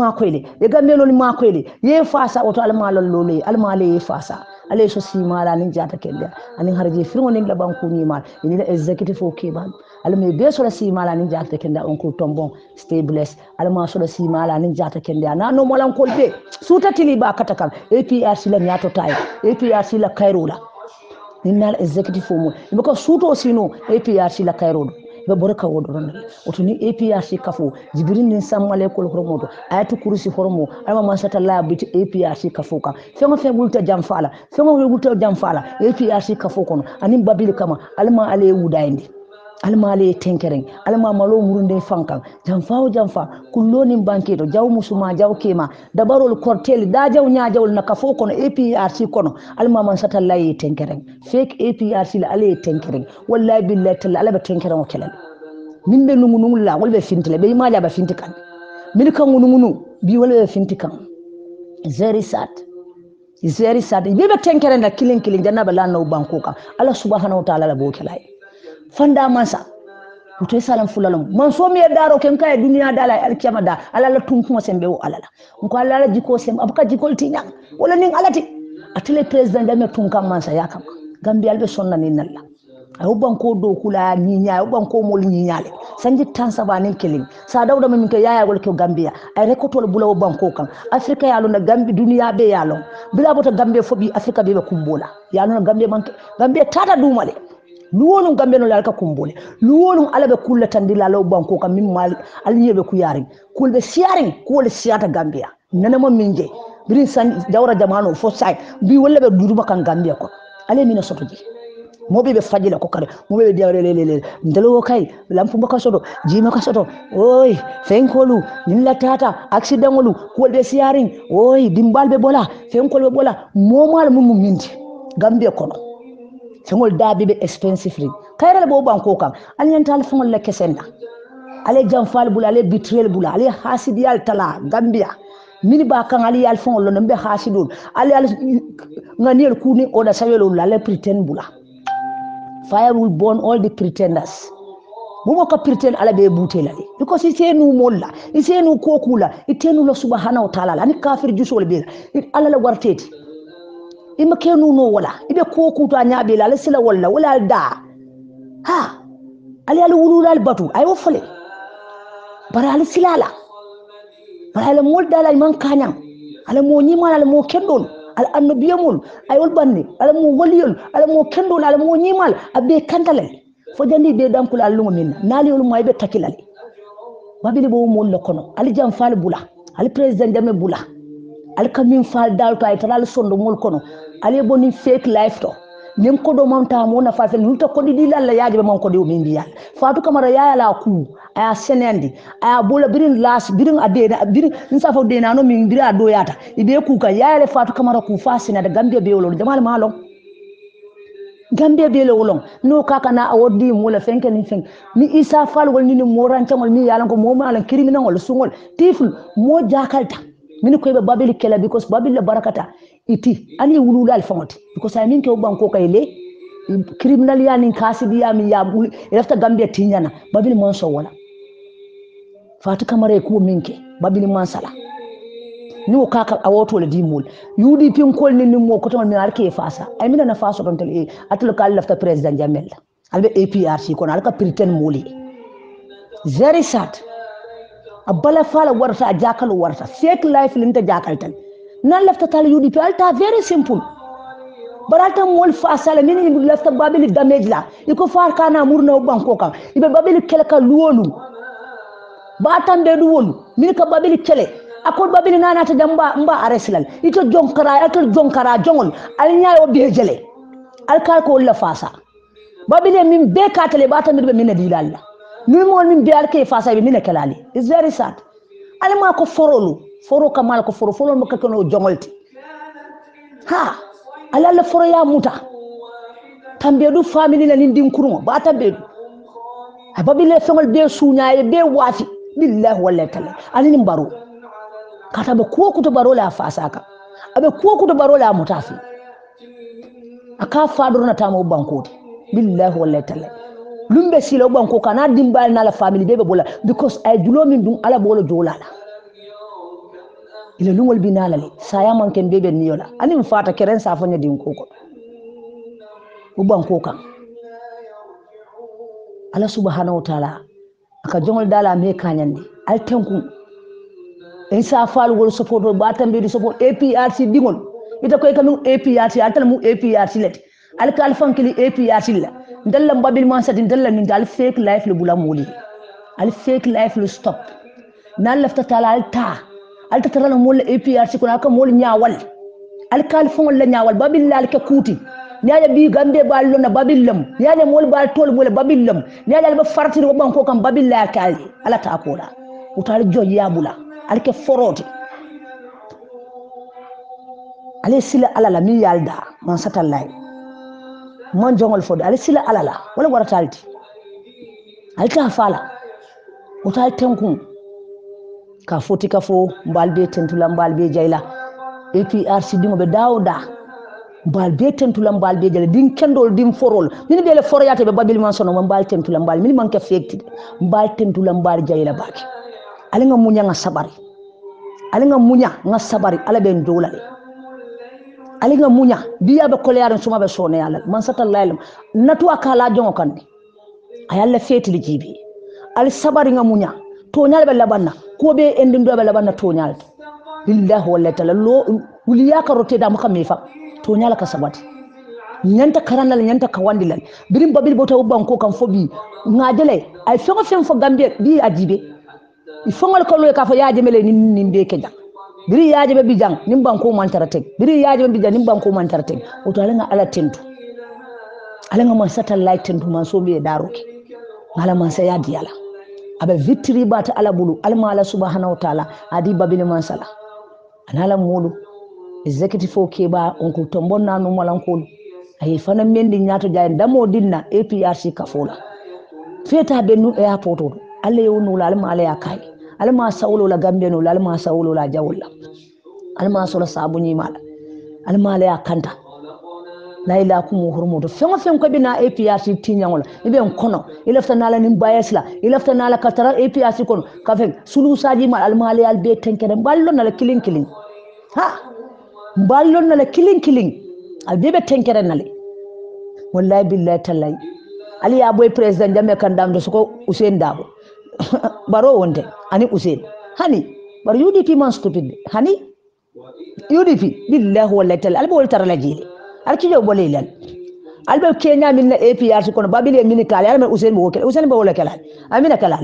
B: makoyle ye fasa oto almalol lole almale ye fasa ale so simala nin jata kende anin harje firmo nin la banko ni mal ni la executive o kebal alme be so la simala nin jata kende on ko tombon stay blessed alma so la simala nin jata kende na no molan kolbe suta tiliba katakal APRC la nyato tay APRC la kairola ninal executive mo biko suto sino APRC la kairola be borka wodoron otuni APRC kafo jibril nin sammale kol hormodo ayatu kursi hormo alma masata la biti APRC kafo ka fengo fengulta jamfala APRC kafo kono anin babili kama alma ale wudayndi alma ale tenkereng alma malo murunde fankan jamfa kulloni banketo jaw musuma jaw kema dabarol kortel da jaw nyaajawol na kafo kono APRC kono alma man satalla yi tenkereng fake APRC la ale tenkereng wallahi billahi talla ala ba tenkereng o kelal min be nungu la wolbe fintile be maja ba fintikan min kan nungu bi wolbe fintikan very sad be tenkereng la killing janaba la no banko ka ala subhanahu wa ta'ala la bo kelay fanda mansa utoy salam fulalum man so mi daro ken kay dunya dala alkiyama da ala la tunko sembe o alala ko ala la jiko sem abka jikol tinya wala nin alati atele president da me tunka mansa yakam gambi albe sonna nin nalla ay banko do kula nyinya banko mol nyinyale sanji tansa banin kelin sa dawda min ke yaya gol ko gambia ay rekotol bulawo banko kan afrika yalo na gambi dunya be yalo bila bota gambe fobi afrika be kumbola yalo na gambe tata dumale luwonu gambe no lalka kumbole luwonu alabe kulle tandila law banko kam min mal alnyebe ku yarin kulbe siaring kul siata gambia nana mo minje birin san dawra jamano fo say bi wala be duruma kan gambia ko ale mina sotoji mobe be fajila ko kare mobe be diawre lele ndelo kay lampu baka soto jima ka soto oy fenkolu nilla tata accident wolu kulbe siaring oy dimbalbe bola fenkolu bola momal mum minti gambia kono fengol dabi be expensively kayrale bo banko kam alyantal fengol le kesenda ale jamfal bula ale bitrel bula ale hasidiyal tala gambia mini ba kan ali al fengol no be hasidul ale nganiyel kuni oda sawelo ale pretend bula fire will burn all the pretenders bumo ka pretend ala be butelale because itenu molla itenu kokula itenu lo subhanahu wa ta'ala ani kafir jusol be ala la warteti ima kenu no wala ibe ko kuto anyaabe la sila wala da ha ali wululal batu ay wo fole bara ali silala bara ala mol dala man kanyam ala mo nyima ala mo kendol al annabiyamul ay wol banni ala mo waliyul ala mo kendol ala mo nyimal abbe kandale fo jandi be dankul allu min nali wol mo aybe takilale babili bo mo la kono ali jam fal bula ali president jame bula al kamin fal dal to ay talal sondo mol kono ali boni fake life to nem ko do monta mo na fa fel nulta ko di lalla yaaji be mon ko di o min biya Fatou Camara yaaya la ku aya senendi aya bola birin las birin adena birin nsafo de nano min bira do yata ibe ku ka yaaya le Fatou Camara ku fa sene da Gambia be wolo jamal malon Gambia be lo wolon no kaka na awodi mo la fenke ni fenk mi Isa Fall wol ni moran tamol mi yalan ko mo malan criminal wol sungol tiful mo jakalta min ko be babili kela because babili barakata iti ani wululal fongoti because I mean ke banko kayle criminal ya nin kasidi ya mi ya lafta Gambia tinyana babili mon so wala Fatou Camara ko minke babili man sala ni o kaka awoto le dimol UDP ko ni mo ko to mi arke fasa ay mina na faso don tele atul kal lafta president Jamel albe APRC ko na alka pretend moli very sad abala fala warta jakal warta fake life linta jakal tan nan lafta tal UDP alta very simple barata mol fasala min lafta babili damage la iko far kana murna banko kan ibe babili kelka luwolu batambe duwolu min ka babili kele akol babili nana ta jamba mba areslal ito jonkara jongol alnyaayo be jele alkal ko la fasa babili min be katale batambe be min dilalla min mon min be alke fasa be min kelali is very sad alma ko foro kamal ko foro mo kakono jongolti ha alalla foro ya muta tambe du family la nindin kurmo ba tambe babile fengol be sunyaaye be wafi billahi wallahi ta'ala alini baro kata be kuwo kuto barola fasaka abe kuwo kuto barola mutafi aka fadoro na tamo bankoti billahi wallahi taala lumbe silo banko kana dimbal na la family bebe bola because ay julo min dum ala bolo jolala ile lungol binala le saya man ken bebe niyola ani mfata keren sa fanya din koko banko kan Allah subhanahu wa ta'ala aka jongol dala me kanyandi al tenku en sa falu gol support ba tambe di support APRC dingol ita koy kanu APRC atal mu APRC let al kalfan kili APRC la ndalla babil man sati ndalla min dal fake life le bula moli al fake life le stop nan lafta tala al ta tara mol APRC ko aka mol nyaawal al kalfan la nyaawal babil lal ke kuti nyaaya bi gambe ballo na babillam nyaaya mol bal tol mol babillam nyaaya ba fartiri ko banko kam babilla kali ala ta kola utal joy yabula alke foroti ale sila alala mi yalda man satallay man jongol fodi ale sila alala wala waratalti alta fala utal tenkun ka foti ka fo mbalbe tentula mbalbe jayla APRC dingo be dawda mbalbe tentula mbalbe jayla din kendol din forol min be le foroyate be babil man sono mbal tentula mbal min man ka fekti mbal tentula mbal jayla baki ale nga munya nga sabari ale nga munya nga sabari ala ben dolale ale nga munya biya be koleyaran suma be sone yalla man satallay natu akala jongo kandi ayalla feti li jibi al sabari nga munya to nyal be labanna ko be endin do be labanna to nyal billahi wallahi taala lo wuliya karote da maka mefa to nyal ka sabati nyanta karanal nyanta kawandilal birim babil bota banko kan fobi ngajele ay fengo fen fo gambie bi ajibe ifongol ko lo ka fa yaaje mele nin be ke jang biri yaaje be bi jang nim banko man taratek biri yaaje be bi jang nim banko man taratek o to ala nga ala tentu ala nga man satellite tentu man so be daroke ngala man sa yadi ala abe victory bata ala bulu alma ala subhanahu wa ta'ala adi babile man sala anala mulu executive ke ba on ko tombonna no malankol ay fana mendi nyaato jaay damo dinna APRC kafola feta be nu airport o alle yonu la alma ala yakay alma sawlo la gambe no alma sawlo la jawla alma sola sabuni mala alma ala yakanta la ila ku mu hurmudo fengo fen ko bina APRC tinyangola ibe kono ilafta nala nim bayesla ilafta nala katara APRC kono ka fen sulu saji mal alma ala al be tenkere ballo na la kilin ha ballo na la kilin al bebe tenkere nale wallahi billahi tallahi ali ya boy president jamme kan damdo suko Usain Dabo baro wonde ani Usain hani bar UDP man stupid hani UDP billahi wallahi tallahi al bol tara la jili al kijo bolelal al be Kenya min na APRC kono babile min kala al Usain bo kala Usain bo wala kala amina kala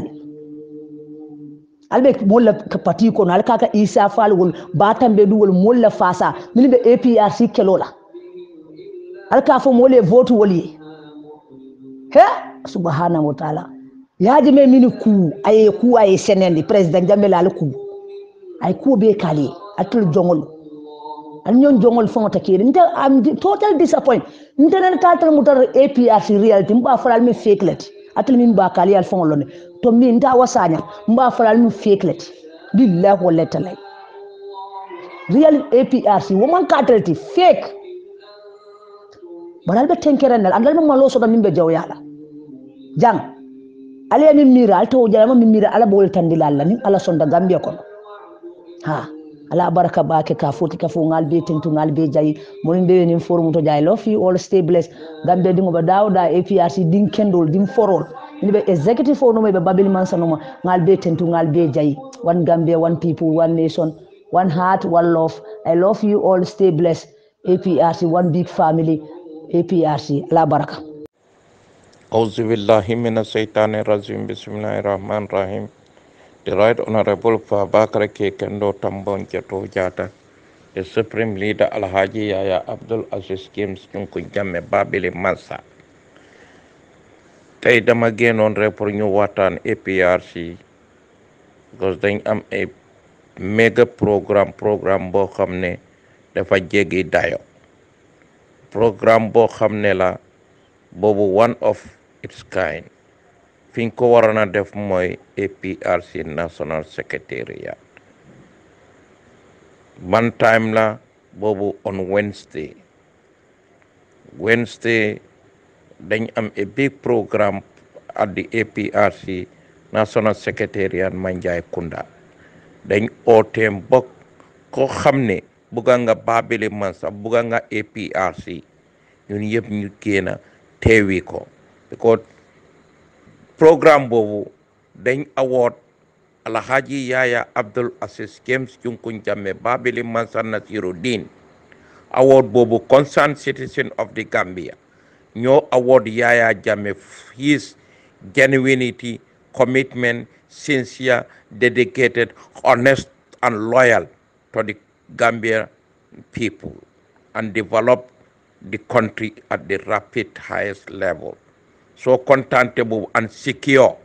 B: al be molla parti kono al kaka Isa Fall wol batambe duwol molla fasa min be APRC kelola al ka fo mole vote woli he subhanahu wa ta'ala yaji me mini ku ay senendi president Jammeh al ku ay ku be kali atul jongol al nyon jongol fon takiri nta am total disappoint nta nan tatal mutar APRC reality mba faral mi fake let atul min ba kali al fon lone to min nta wasanya mba faral mi fake let billahi wallahi ta'ala real APRC woman katrati fake baral be tenkerenal andal mo malo so da min be jawyala jang ale min mira alto jama min mira ala bol tandilalla nin ala sonda gambia kono ha ala baraka baake ka foti ka fo ngal be tentu ngal be jayi monin be nin forum to jay love you all stay blessed gambia dingo ba dawda APRC din kendol din forol ni be executive for no be babil man sanoma ngal be tentu ngal be jayi one gambia one people one nation one heart one love I love you all stay blessed APRC one big family APRC ala baraka
C: Auzu billahi minas shaitani rajim. Bismillahirrahmanirrahim. The Right Honorable Fabakary Kekendo Tambon Jato Jata, the Supreme Leader Alhaji Yaya Abdul Aziz James Junku Jammeh Babili Mansa. Tey dama génnoon rek pour ñu waxtaan APRC because dañ am a méga programme boo xam ne dafa jéggi dayo programme boo xam ne la boobu one of its kind fi ñu ko waroon a def mooy APRC National Secretariat man time la boobu on Wednesday dañ am a big programme at the APRC National Secretariat Manjai Kunda dañ oote mbokk ko xam ne bugga nga Babili Mansa bugga nga APRC ñun yëpp ñu génn teewi ko because programme boobu dañ award Alhaji Yaya Abdul Aziz James Junkun Jammeh Babili Mansa Nasiruddin award boobu concerned citizen of the Gambia ñoo award Yaya Jammeh his genuinity, commitment, sincere, dedicated, honest and loyal to the Gambia people and develop the country at the rapid highest level. So contentable and secure.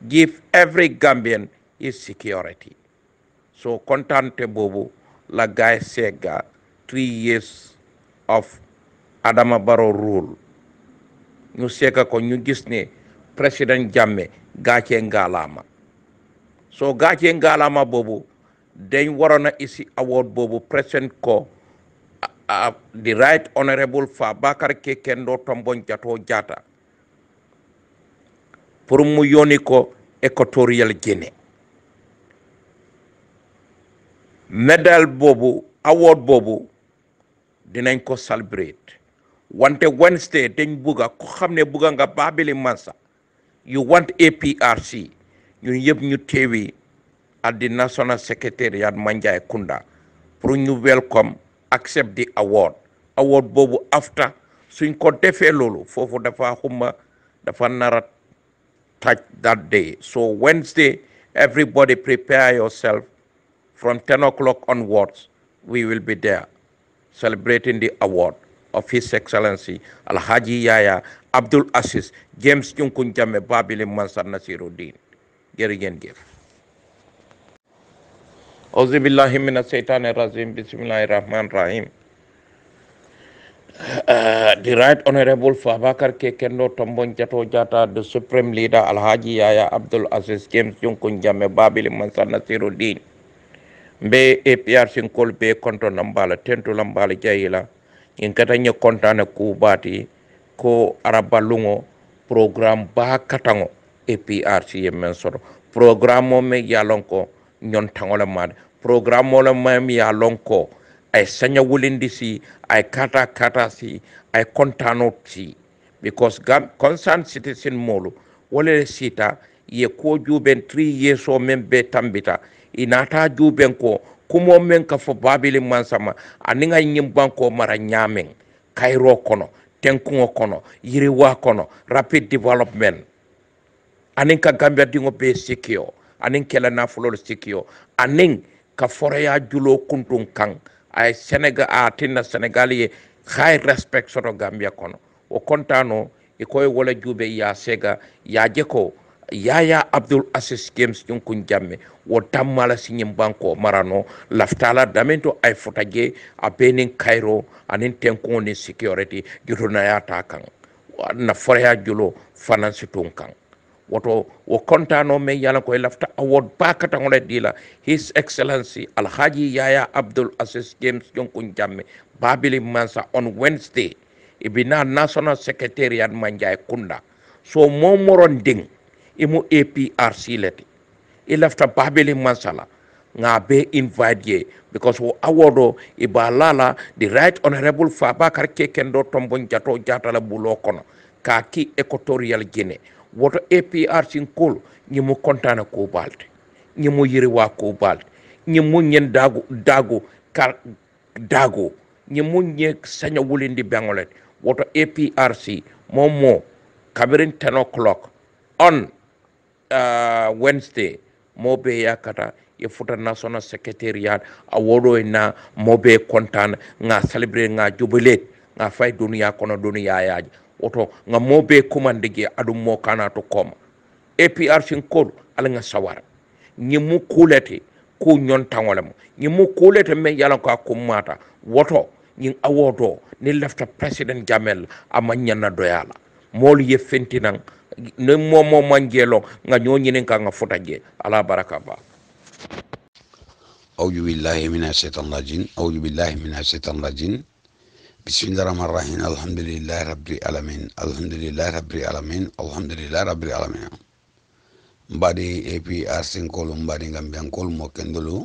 C: Give every Gambian his security. So contentable la guy sega 3 years of Adama Barrow rule. Ñu sega ko ñu gis ne President Jammeh gaace ngalama. So gaace ngalama bobu dañ warona isi award bobu present ko the Right Honorable Fabakary Kekendo Tombong Jatta Jatta pour mu yoni ko Equatorial Guinea. Medal bobu award bobu dinañ ko celebrate wante Wednesday dañ buga ko xamne buga nga Babili Mansa you want APRC ñun yëpp ñu teewi at the National Secretariat Manjai Kunda pour ñu welcome accept the award bobu after suñ ko defee loolu foofu dafa xumba dafa nara touch that day. So Wednesday everybody prepare yourself from 10 o'clock onwards we will be there celebrating the award of His Excellency Alhaji Yaya Abdul Aziz James Junkun Jammeh Babili Mansa Nasiruddin. Jërëjëf. Auzu billahi mina shaytanir rajim. Bismillahir rahmanir rahim. The Right Honorable Fabakary Kekendo Tombong Jatta, the Supreme Leader Alhaji Yaya Abdul Aziz James Junkun Jammeh Babili Mansa Nasiruddin. Mbe APRC nkol be konto nambala tentu lambala jayila inkata nye kontane ku bati ko arabalungo program ba katango APRC yemen soro program mo me yalonko nyon tangole mad program mo le mem yalonko ay sanya wulindi si ay kata si ay kontano si because concerned citizen molu wole sita ye ko juben 3 years o membe tambita inata juben ko kumo men ka fo Babili Mansa aninga nyimbanko mara nyamen Cairo kono tenkungo kono yiriwa kono rapid development anin ka Gambia dingo be sikio anin kela na fulol sikio anin ka foreya julo kuntun kan ay Senegal atina Senegalie high respect soto Gambia kono o kontano ikoy wala jube ya sega ya jeko Yaya Abdul Aziz James Junkun Jammeh wo tammala sinyim banko marano laftala damento ay fotaje a benin Cairo anin tenko ni security jutuna ya takan na foreya julo finance tunkan woto wo kontano me yala ko lafta award bakata ngole dila His Excellency Alhaji Yaya Abdul Aziz James Junkun Jammeh Babili Mansa on Wednesday ibina National Secretariat Manjai Kunda so momoron ding imu APRC leti ilafta Babili Mansa la nga be invite ye because wo awodo ibalala the Right Honorable Fabakary Kekendo Tombong Jatta la bulo kono ka ki Equatorial Guinea woto APRC nkol ñimu kontana ko balde ñimu yiri wa ko balde ñimu ñen dagu ñimu ñe saña wulindi bengolet woto APRC momo kabirin 10 o'clock on Wednesday mobe yakata ye futa National Secretariat awodo na mobe kontan nga celebrate nga jubilate nga fay dunia kono dunia yaaji oto nga mobe kumandege adu mo kana to koma APRC nkol ala nga sawara ñimu kulete ku ñon tangolem ñimu kulete me yala ko akumata woto ñing awodo ni lefta President Jammeh ama ñana doyala mol ye fentinan ne momo manjelo nga ñoo ñinen ka nga fotaje ala baraka ba
D: أعوذ بالله من الشيطان الرجيم أعوذ بالله من الشيطان الرجيم بسم الله الرحمن الرحيم الحمد لله رب العالمين الحمد لله رب العالمين الحمد لله رب العالمين mbadi APRC kolu mbadi Gambian kolu mo kendulu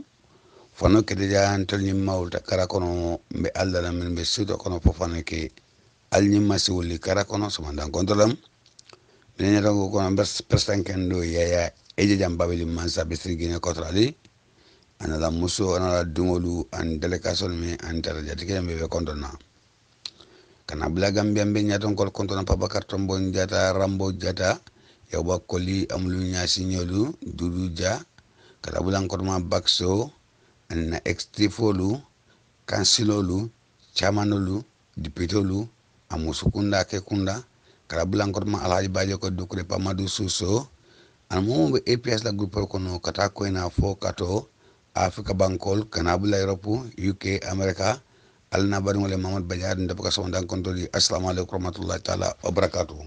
D: fono kede jan tolni mawta kara kono mbe Allah min be sudo kono fofane ke alni masuli kara kono sumandan kontolam min nyato kono bes prestanken do yaya eje jam babili mansa besrigine kotrali ana la muso ana la dungolu an delegation mi an tarajati ke be kontona kana bla Gambia be nyaton kol kontona Babakar Tombo Jata Rambo Jata yawa koli amulu nyasi nyolu dudu ja kada bulan korma bakso na extrifolu kansilolu chamanolu dipitolu amusukunda ke kunda kada bulan korma alhaji baje ko dukure pamadu suso an mo be APS la groupe ko no kata ko ina fo kato Africa Bankol kana bula Europe UK America alna bari wala Mamad Badiar ndab ka so ndan kontoli assalamu alaikum warahmatullahi taala wabarakatuh